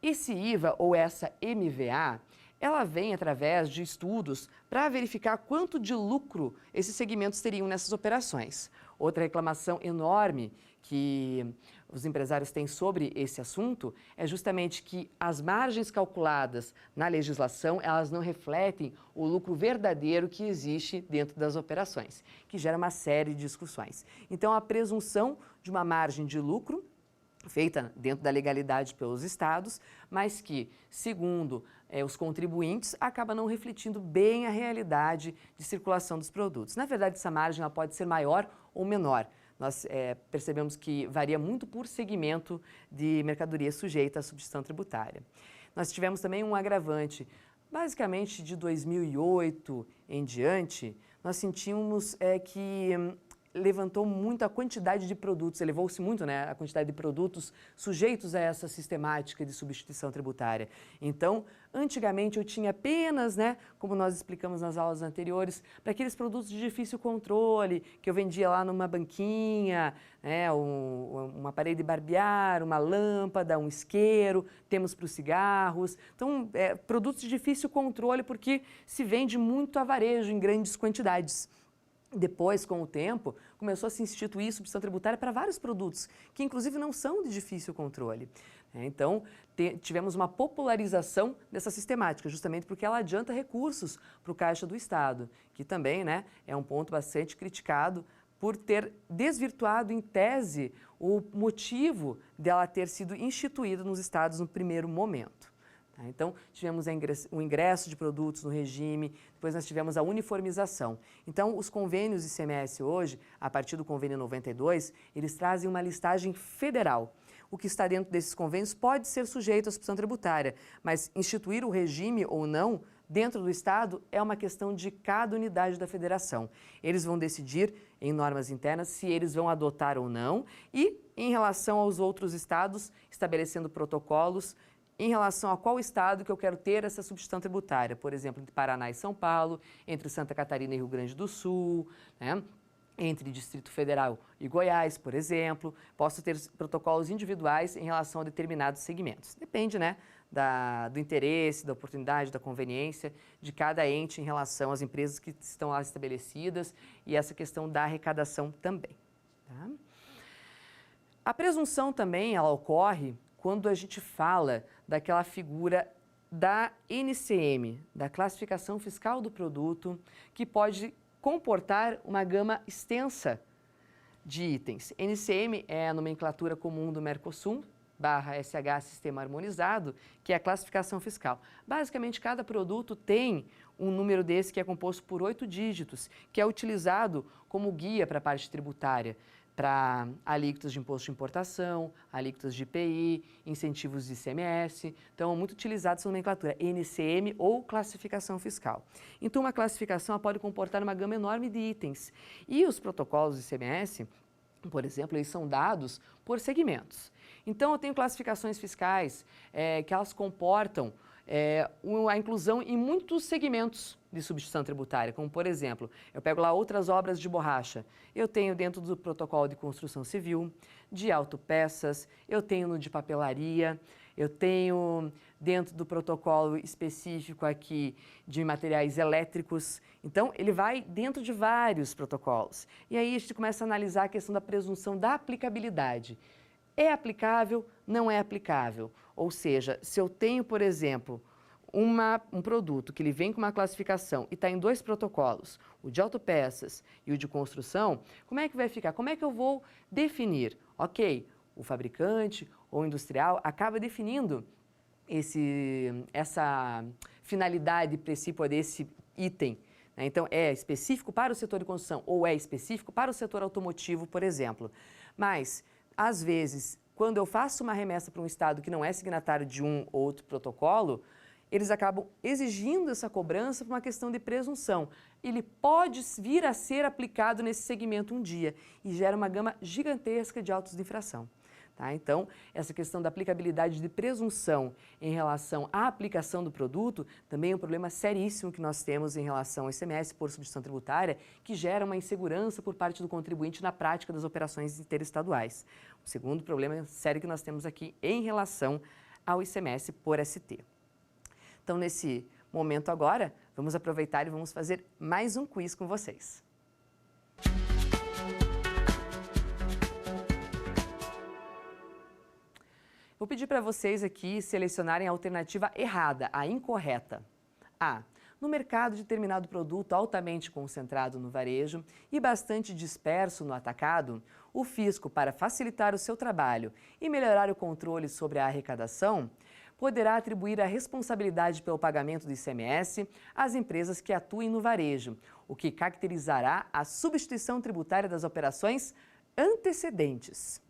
Esse IVA ou essa MVA, ela vem através de estudos para verificar quanto de lucro esses segmentos teriam nessas operações. Outra reclamação enorme que os empresários têm sobre esse assunto é justamente que as margens calculadas na legislação, elas não refletem o lucro verdadeiro que existe dentro das operações, que gera uma série de discussões. Então, a presunção de uma margem de lucro feita dentro da legalidade pelos estados, mas que, segundo os contribuintes, acaba não refletindo bem a realidade de circulação dos produtos. Na verdade, essa margem ela pode ser maior ou menor. Nós percebemos que varia muito por segmento de mercadoria sujeita à substituição tributária. Nós tivemos também um agravante. Basicamente, de 2008 em diante, nós sentimos que levantou muito a quantidade de produtos, elevou-se muito, né, a quantidade de produtos sujeitos a essa sistemática de substituição tributária. Então, antigamente eu tinha apenas, né, como nós explicamos nas aulas anteriores, para aqueles produtos de difícil controle, que eu vendia lá numa banquinha, né, uma parede de barbear, uma lâmpada, um isqueiro, temos para os cigarros. Então, produtos de difícil controle porque se vende muito a varejo em grandes quantidades. Depois, com o tempo, começou a se instituir substituição tributária para vários produtos, que inclusive não são de difícil controle. Então, tivemos uma popularização dessa sistemática, justamente porque ela adianta recursos para o Caixa do Estado, que também, né, é um ponto bastante criticado por ter desvirtuado em tese o motivo dela ter sido instituída nos estados no primeiro momento. Então, tivemos o ingresso de produtos no regime, depois nós tivemos a uniformização. Então, os convênios ICMS hoje, a partir do convênio 92, eles trazem uma listagem federal. O que está dentro desses convênios pode ser sujeito à substituição tributária, mas instituir o regime ou não dentro do Estado é uma questão de cada unidade da federação. Eles vão decidir em normas internas se eles vão adotar ou não e, em relação aos outros estados, estabelecendo protocolos em relação a qual estado que eu quero ter essa substituição tributária, por exemplo, entre Paraná e São Paulo, entre Santa Catarina e Rio Grande do Sul, né? Entre Distrito Federal e Goiás, por exemplo. Posso ter protocolos individuais em relação a determinados segmentos. Depende, né, do interesse, da oportunidade, da conveniência de cada ente em relação às empresas que estão lá estabelecidas e essa questão da arrecadação também. Tá? A presunção também, ela ocorre quando a gente fala daquela figura da NCM, da classificação fiscal do produto, que pode comportar uma gama extensa de itens. NCM é a nomenclatura comum do Mercosul, /SH Sistema Harmonizado, que é a classificação fiscal. Basicamente, cada produto tem um número desse que é composto por 8 dígitos, que é utilizado como guia para a parte tributária, para alíquotas de imposto de importação, alíquotas de IPI, incentivos de ICMS. Então, é muito utilizada essa nomenclatura, NCM ou classificação fiscal. Então, uma classificação ela pode comportar uma gama enorme de itens. E os protocolos de ICMS, por exemplo, eles são dados por segmentos. Então, eu tenho classificações fiscais que elas comportam a inclusão em muitos segmentos de substituição tributária, como, por exemplo, eu pego lá outras obras de borracha. Eu tenho dentro do protocolo de construção civil, de autopeças, eu tenho no de papelaria, eu tenho dentro do protocolo específico aqui de materiais elétricos. Então, ele vai dentro de vários protocolos. E aí a gente começa a analisar a questão da presunção da aplicabilidade. É aplicável? Não é aplicável? Ou seja, se eu tenho, por exemplo, um produto que ele vem com uma classificação e está em 2 protocolos, o de autopeças e o de construção, como é que vai ficar? Como é que eu vou definir? Ok, o fabricante ou o industrial acaba definindo essa finalidade precípua desse item. Né? Então, é específico para o setor de construção ou é específico para o setor automotivo, por exemplo. Mas, às vezes, quando eu faço uma remessa para um estado que não é signatário de um ou outro protocolo, eles acabam exigindo essa cobrança por uma questão de presunção. Ele pode vir a ser aplicado nesse segmento um dia e gera uma gama gigantesca de autos de infração. Tá? Então, essa questão da aplicabilidade de presunção em relação à aplicação do produto também é um problema seríssimo que nós temos em relação ao ICMS por substituição tributária, que gera uma insegurança por parte do contribuinte na prática das operações interestaduais. O segundo problema sério que nós temos aqui em relação ao ICMS por ST. Então, nesse momento agora, vamos aproveitar e vamos fazer mais um quiz com vocês. Vou pedir para vocês aqui selecionarem a alternativa errada, a incorreta. A. No mercado de determinado produto altamente concentrado no varejo e bastante disperso no atacado, o fisco, para facilitar o seu trabalho e melhorar o controle sobre a arrecadação, poderá atribuir a responsabilidade pelo pagamento do ICMS às empresas que atuem no varejo, o que caracterizará a substituição tributária das operações antecedentes.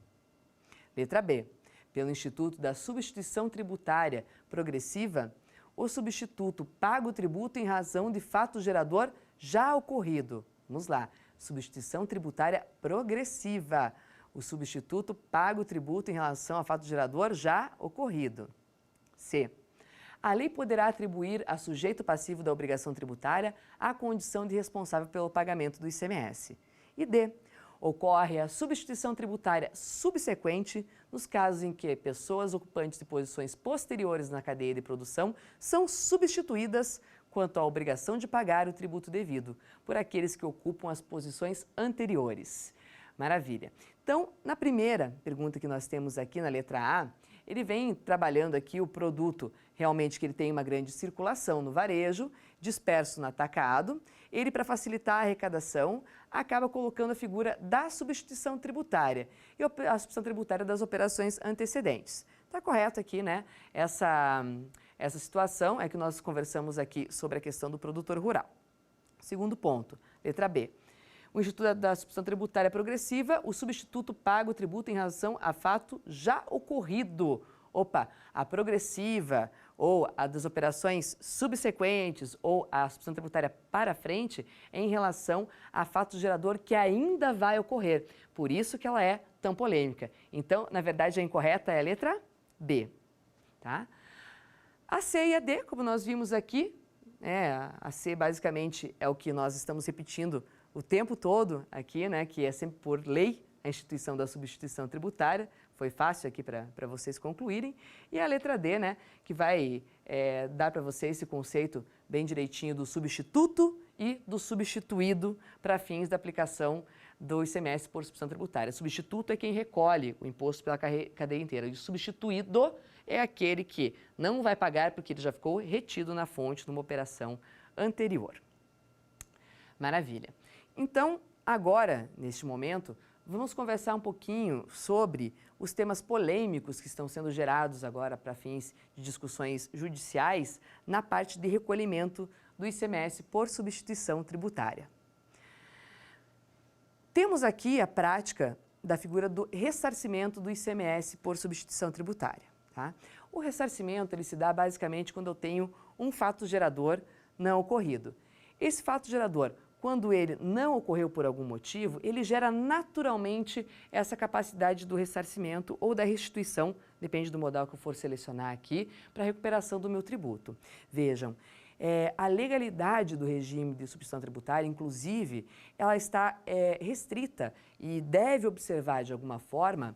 Letra B. Pelo Instituto da Substituição Tributária Progressiva, o substituto paga o tributo em razão de fato gerador já ocorrido. Vamos lá. Substituição tributária progressiva. O substituto paga o tributo em relação a fato gerador já ocorrido. C. A lei poderá atribuir a sujeito passivo da obrigação tributária a condição de responsável pelo pagamento do ICMS. E D. Ocorre a substituição tributária subsequente nos casos em que pessoas ocupantes de posições posteriores na cadeia de produção são substituídas quanto à obrigação de pagar o tributo devido por aqueles que ocupam as posições anteriores. Maravilha. Então, na primeira pergunta que nós temos aqui na letra A, ele vem trabalhando aqui o produto realmente que ele tem uma grande circulação no varejo, disperso no atacado. Ele, para facilitar a arrecadação, acaba colocando a figura da substituição tributária e a substituição tributária das operações antecedentes. Está correto aqui, né? Essa situação é que nós conversamos aqui sobre a questão do produtor rural. Segundo ponto, letra B. O Instituto da Substituição Tributária Progressiva, o substituto paga o tributo em relação a fato já ocorrido. Opa, a progressiva ou a das operações subsequentes ou a substituição tributária para frente é em relação a fato gerador que ainda vai ocorrer. Por isso que ela é tão polêmica. Então, na verdade, a incorreta é a letra B. Tá? A C e a D, como nós vimos aqui, a C basicamente é o que nós estamos repetindo o tempo todo aqui, né, que é sempre por lei a instituição da substituição tributária. Foi fácil aqui para vocês concluírem. E a letra D, né, que vai dar para vocês esse conceito bem direitinho do substituto e do substituído para fins da aplicação do ICMS por substituição tributária. Substituto é quem recolhe o imposto pela cadeia inteira. E o substituído é aquele que não vai pagar porque ele já ficou retido na fonte numa operação anterior. Maravilha. Então, agora, neste momento, vamos conversar um pouquinho sobre os temas polêmicos que estão sendo gerados agora para fins de discussões judiciais na parte de recolhimento do ICMS por substituição tributária. Temos aqui a prática da figura do ressarcimento do ICMS por substituição tributária. Tá? O ressarcimento ele se dá basicamente quando eu tenho um fato gerador não ocorrido. Esse fato gerador, quando ele não ocorreu por algum motivo, ele gera naturalmente essa capacidade do ressarcimento ou da restituição, depende do modal que eu for selecionar aqui, para a recuperação do meu tributo. Vejam, a legalidade do regime de substituição tributária, inclusive, ela está restrita e deve observar, de alguma forma,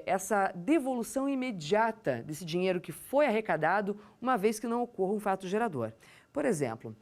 essa devolução imediata desse dinheiro que foi arrecadado, uma vez que não ocorra um fato gerador. Por exemplo,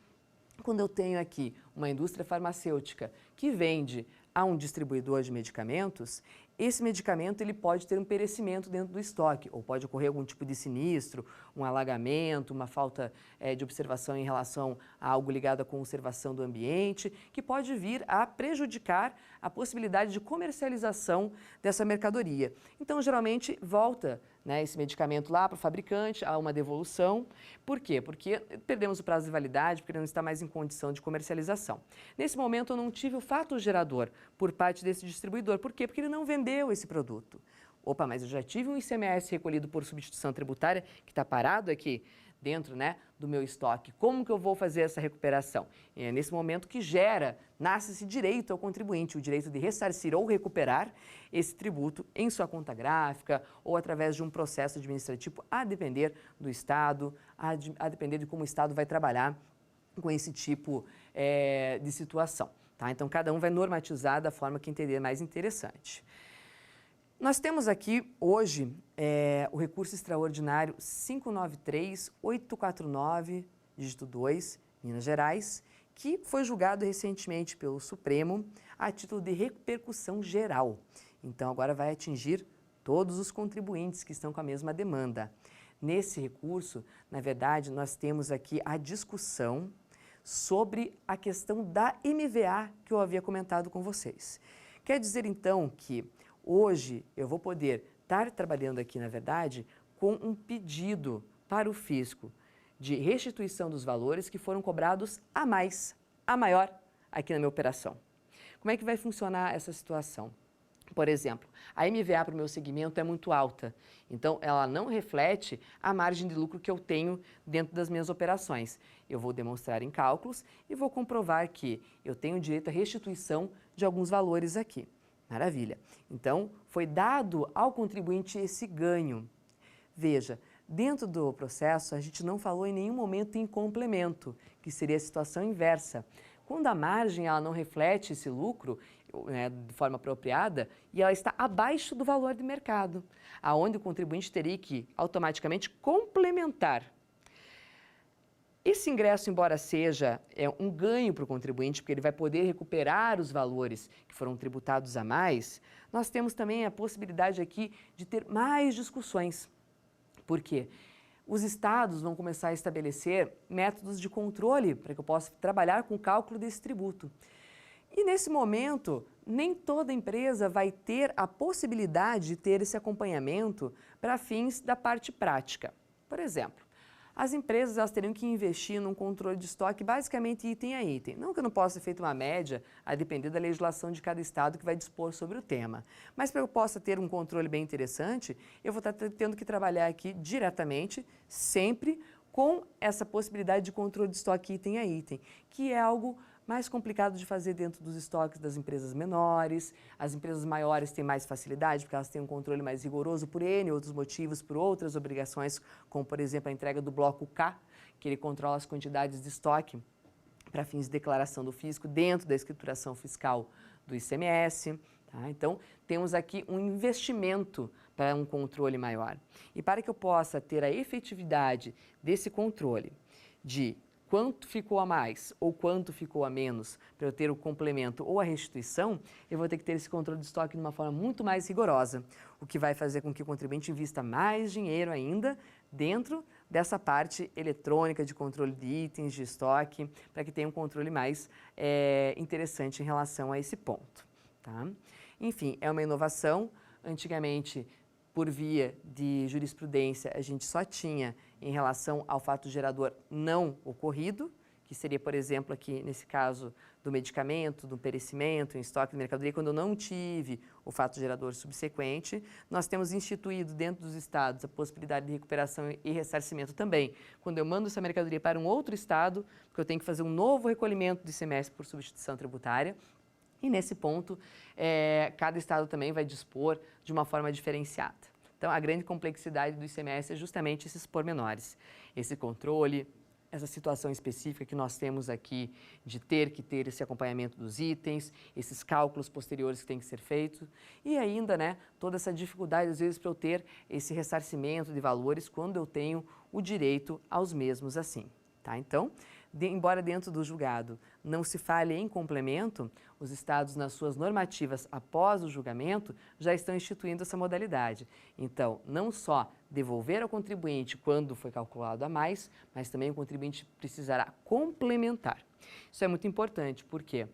quando eu tenho aqui uma indústria farmacêutica que vende a um distribuidor de medicamentos, esse medicamento ele pode ter um perecimento dentro do estoque, ou pode ocorrer algum tipo de sinistro, um alagamento, uma falta de observação em relação a algo ligado à conservação do ambiente, que pode vir a prejudicar a possibilidade de comercialização dessa mercadoria. Então, geralmente, volta esse medicamento lá para o fabricante, há uma devolução. Por quê? Porque perdemos o prazo de validade, porque ele não está mais em condição de comercialização. Nesse momento, eu não tive o fato gerador por parte desse distribuidor. Por quê? Porque ele não vendeu esse produto. Opa, mas eu já tive um ICMS recolhido por substituição tributária que está parado aqui dentro do meu estoque. Como que eu vou fazer essa recuperação? É nesse momento que nasce esse direito ao contribuinte, o direito de ressarcir ou recuperar esse tributo em sua conta gráfica ou através de um processo administrativo, a depender do Estado, a depender de como o Estado vai trabalhar com esse tipo de situação. Tá? Então, cada um vai normatizar da forma que entender mais interessante. Nós temos aqui, hoje, o recurso extraordinário 593.849, dígito 2, Minas Gerais, que foi julgado recentemente pelo Supremo a título de repercussão geral. Então, agora vai atingir todos os contribuintes que estão com a mesma demanda. Nesse recurso, na verdade, nós temos aqui a discussão sobre a questão da MVA que eu havia comentado com vocês. Quer dizer, então, que hoje eu vou poder estar trabalhando aqui, na verdade, com um pedido para o fisco de restituição dos valores que foram cobrados a mais, a maior, aqui na minha operação. Como é que vai funcionar essa situação? Por exemplo, a MVA para o meu segmento é muito alta, então ela não reflete a margem de lucro que eu tenho dentro das minhas operações. Eu vou demonstrar em cálculos e vou comprovar que eu tenho direito à restituição de alguns valores aqui. Maravilha. Então, foi dado ao contribuinte esse ganho. Veja, dentro do processo, a gente não falou em nenhum momento em complemento, que seria a situação inversa. Quando a margem ela não reflete esse lucro de forma apropriada e ela está abaixo do valor de mercado, aonde o contribuinte teria que automaticamente complementar. Esse ingresso, embora seja um ganho para o contribuinte, porque ele vai poder recuperar os valores que foram tributados a mais, nós temos também a possibilidade aqui de ter mais discussões. Por quê? Os estados vão começar a estabelecer métodos de controle para que eu possa trabalhar com o cálculo desse tributo. E nesse momento, nem toda empresa vai ter a possibilidade de ter esse acompanhamento para fins da parte prática. Por exemplo, as empresas elas teriam que investir num controle de estoque basicamente item a item. Não que eu não possa ser feita uma média, a depender da legislação de cada estado que vai dispor sobre o tema. Mas para que eu possa ter um controle bem interessante, eu vou estar tendo que trabalhar aqui diretamente, sempre com essa possibilidade de controle de estoque item a item, que é algo mais complicado de fazer dentro dos estoques das empresas menores. As empresas maiores têm mais facilidade, porque elas têm um controle mais rigoroso por N outros motivos, por outras obrigações, como, por exemplo, a entrega do bloco K, que ele controla as quantidades de estoque para fins de declaração do fisco dentro da escrituração fiscal do ICMS. Tá? Então, temos aqui um investimento para um controle maior. E para que eu possa ter a efetividade desse controle de quanto ficou a mais ou quanto ficou a menos para eu ter o complemento ou a restituição, eu vou ter que ter esse controle de estoque de uma forma muito mais rigorosa, o que vai fazer com que o contribuinte invista mais dinheiro ainda dentro dessa parte eletrônica de controle de itens, de estoque, para que tenha um controle mais interessante em relação a esse ponto. Tá? Enfim, é uma inovação. Antigamente, por via de jurisprudência, a gente só tinha em relação ao fato gerador não ocorrido, que seria, por exemplo, aqui nesse caso do medicamento, do perecimento, em estoque de mercadoria, quando eu não tive o fato gerador subsequente. Nós temos instituído dentro dos estados a possibilidade de recuperação e ressarcimento também. Quando eu mando essa mercadoria para um outro estado, porque eu tenho que fazer um novo recolhimento do ICMS por substituição tributária. E nesse ponto, cada estado também vai dispor de uma forma diferenciada. Então, a grande complexidade do ICMS é justamente esses pormenores, esse controle, essa situação específica que nós temos aqui de ter que ter esse acompanhamento dos itens, esses cálculos posteriores que têm que ser feitos e ainda, toda essa dificuldade, às vezes, para eu ter esse ressarcimento de valores quando eu tenho o direito aos mesmos assim, tá? Então, embora dentro do julgado não se fale em complemento, os estados, nas suas normativas após o julgamento, já estão instituindo essa modalidade. Então, não só devolver ao contribuinte quando foi calculado a mais, mas também o contribuinte precisará complementar. Isso é muito importante, porque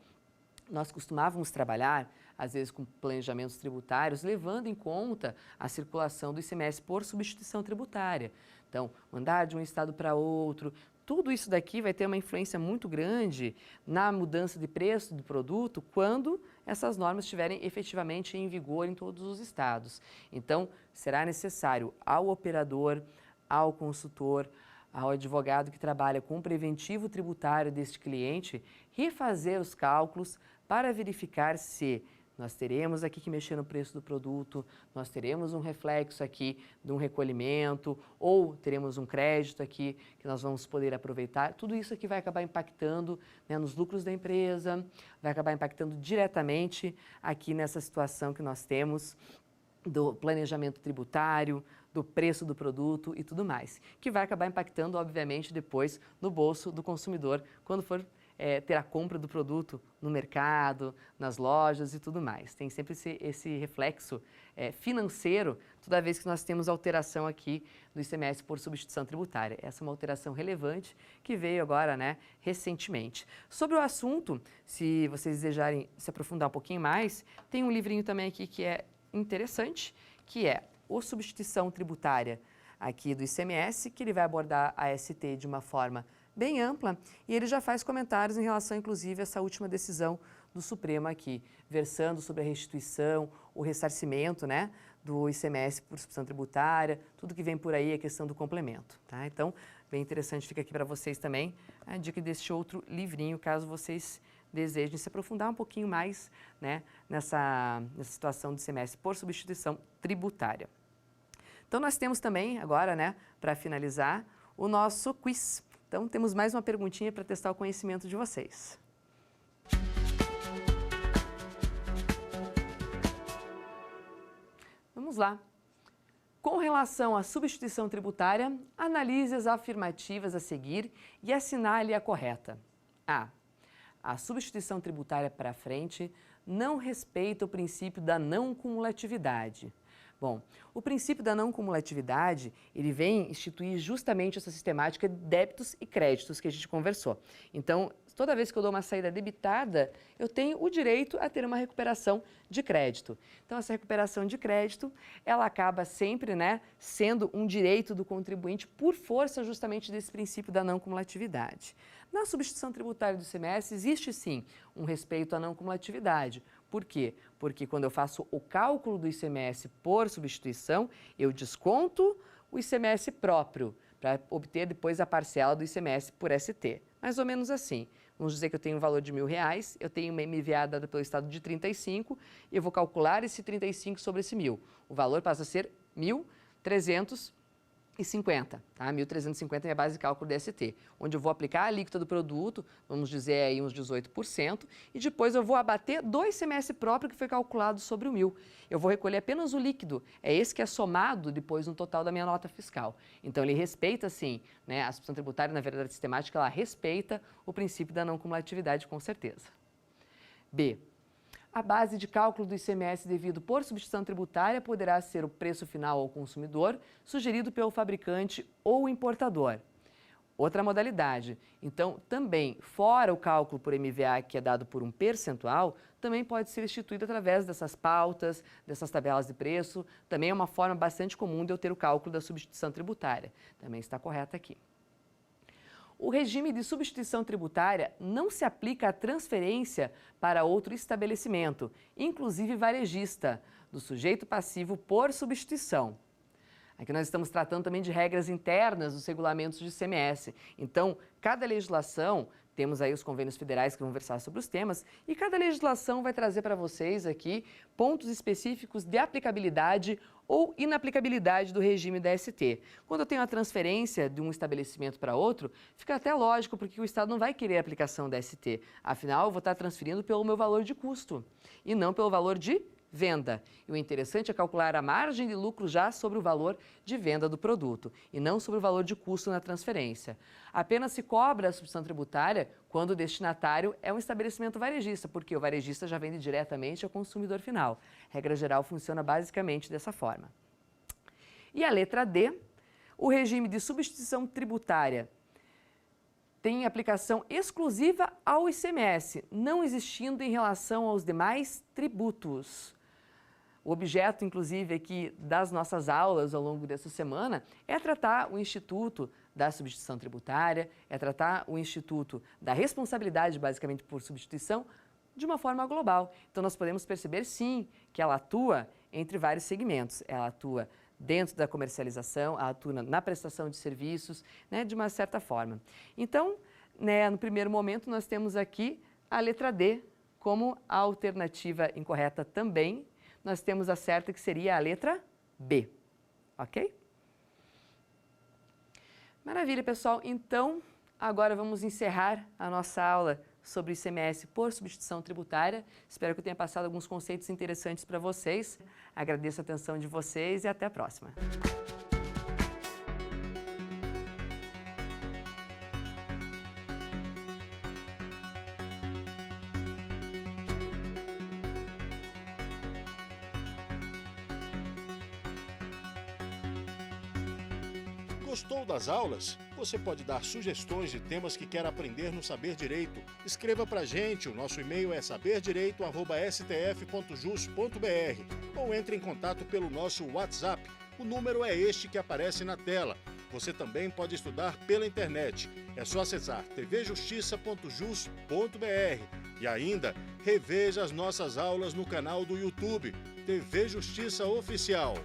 nós costumávamos trabalhar, às vezes, com planejamentos tributários, levando em conta a circulação do ICMS por substituição tributária. Então, mandar de um estado para outro, tudo isso daqui vai ter uma influência muito grande na mudança de preço do produto quando essas normas estiverem efetivamente em vigor em todos os estados. Então, será necessário ao operador, ao consultor, ao advogado que trabalha com o preventivo tributário deste cliente, refazer os cálculos para verificar se nós teremos aqui que mexer no preço do produto, nós teremos um reflexo aqui de um recolhimento ou teremos um crédito aqui que nós vamos poder aproveitar. Tudo isso aqui vai acabar impactando nos lucros da empresa, vai acabar impactando diretamente aqui nessa situação que nós temos do planejamento tributário, do preço do produto e tudo mais, que vai acabar impactando, obviamente, depois no bolso do consumidor, quando for ter a compra do produto no mercado, nas lojas e tudo mais. Tem sempre esse reflexo financeiro toda vez que nós temos alteração aqui do ICMS por substituição tributária. Essa é uma alteração relevante que veio agora, recentemente. Sobre o assunto, se vocês desejarem se aprofundar um pouquinho mais, tem um livrinho também aqui que é interessante, que é o Substituição Tributária aqui do ICMS, que ele vai abordar a ST de uma forma bem ampla, e ele já faz comentários em relação, inclusive, a essa última decisão do Supremo aqui, versando sobre a restituição, o ressarcimento, do ICMS por substituição tributária, tudo que vem por aí, a questão do complemento, tá? Então, bem interessante, fica aqui para vocês também a dica deste outro livrinho, caso vocês desejem se aprofundar um pouquinho mais, nessa situação do ICMS por substituição tributária. Então, nós temos também, agora, para finalizar, o nosso quiz. Então, temos mais uma perguntinha para testar o conhecimento de vocês. Vamos lá. Com relação à substituição tributária, analise as afirmativas a seguir e assinale a correta. A. A substituição tributária para frente não respeita o princípio da não cumulatividade. Bom, o princípio da não cumulatividade, ele vem instituir justamente essa sistemática de débitos e créditos que a gente conversou. Então, toda vez que eu dou uma saída debitada, eu tenho o direito a ter uma recuperação de crédito. Então, essa recuperação de crédito, ela acaba sempre, sendo um direito do contribuinte por força justamente desse princípio da não cumulatividade. Na substituição tributária do ICMS, existe sim um respeito à não cumulatividade. Por quê? Porque quando eu faço o cálculo do ICMS por substituição, eu desconto o ICMS próprio para obter depois a parcela do ICMS por ST. Mais ou menos assim. Vamos dizer que eu tenho um valor de R$1.000, eu tenho uma MVA dada pelo Estado de 35 e eu vou calcular esse 35 sobre esse 1.000. O valor passa a ser 1.350, tá? 1.350 é a minha base de cálculo do ST, onde eu vou aplicar a alíquota do produto, vamos dizer aí uns 18%, e depois eu vou abater do ICMS próprio que foi calculado sobre o 1.000. Eu vou recolher apenas o líquido, é esse que é somado depois no total da minha nota fiscal. Então ele respeita sim, a substituição tributária, na verdade sistemática, ela respeita o princípio da não cumulatividade com certeza. B. A base de cálculo do ICMS devido por substituição tributária poderá ser o preço final ao consumidor, sugerido pelo fabricante ou importador. outra modalidade. Então, também, fora o cálculo por MVA, que é dado por um percentual, também pode ser instituído através dessas pautas, dessas tabelas de preço. Também é uma forma bastante comum de eu ter o cálculo da substituição tributária. Também está correto aqui. O regime de substituição tributária não se aplica à transferência para outro estabelecimento, inclusive varejista, do sujeito passivo por substituição. Aqui nós estamos tratando também de regras internas dos regulamentos de ICMS. Então, cada legislação, temos aí os convênios federais que vão versar sobre os temas, e cada legislação vai trazer para vocês aqui pontos específicos de aplicabilidade ou inaplicabilidade do regime da ST. Quando eu tenho a transferência de um estabelecimento para outro, fica até lógico, porque o Estado não vai querer a aplicação da ST. Afinal, eu vou estar transferindo pelo meu valor de custo e não pelo valor de venda. E o interessante é calcular a margem de lucro já sobre o valor de venda do produto e não sobre o valor de custo na transferência. Apenas se cobra a substituição tributária quando o destinatário é um estabelecimento varejista, porque o varejista já vende diretamente ao consumidor final. Regra geral funciona basicamente dessa forma. E a letra D, o regime de substituição tributária tem aplicação exclusiva ao ICMS, não existindo em relação aos demais tributos. O objeto, inclusive, aqui das nossas aulas ao longo dessa semana é tratar o Instituto da Substituição Tributária, é tratar o Instituto da Responsabilidade, basicamente, por substituição, de uma forma global. Então, nós podemos perceber, sim, que ela atua entre vários segmentos. Ela atua dentro da comercialização, ela atua na prestação de serviços, né, de uma certa forma. Então, né, no primeiro momento, nós temos aqui a letra D como a alternativa incorreta também. Nós temos a certa, que seria a letra B, ok? Maravilha, pessoal. Então, agora vamos encerrar a nossa aula sobre o ICMS por substituição tributária. Espero que eu tenha passado alguns conceitos interessantes para vocês. Agradeço a atenção de vocês e até a próxima. Gostou das aulas? Você pode dar sugestões de temas que quer aprender no Saber Direito. Escreva pra gente, o nosso e-mail é saberdireito@stf.jus.br ou entre em contato pelo nosso WhatsApp. O número é este que aparece na tela. Você também pode estudar pela internet. É só acessar tvjustiça.jus.br e ainda reveja as nossas aulas no canal do YouTube, TV Justiça Oficial.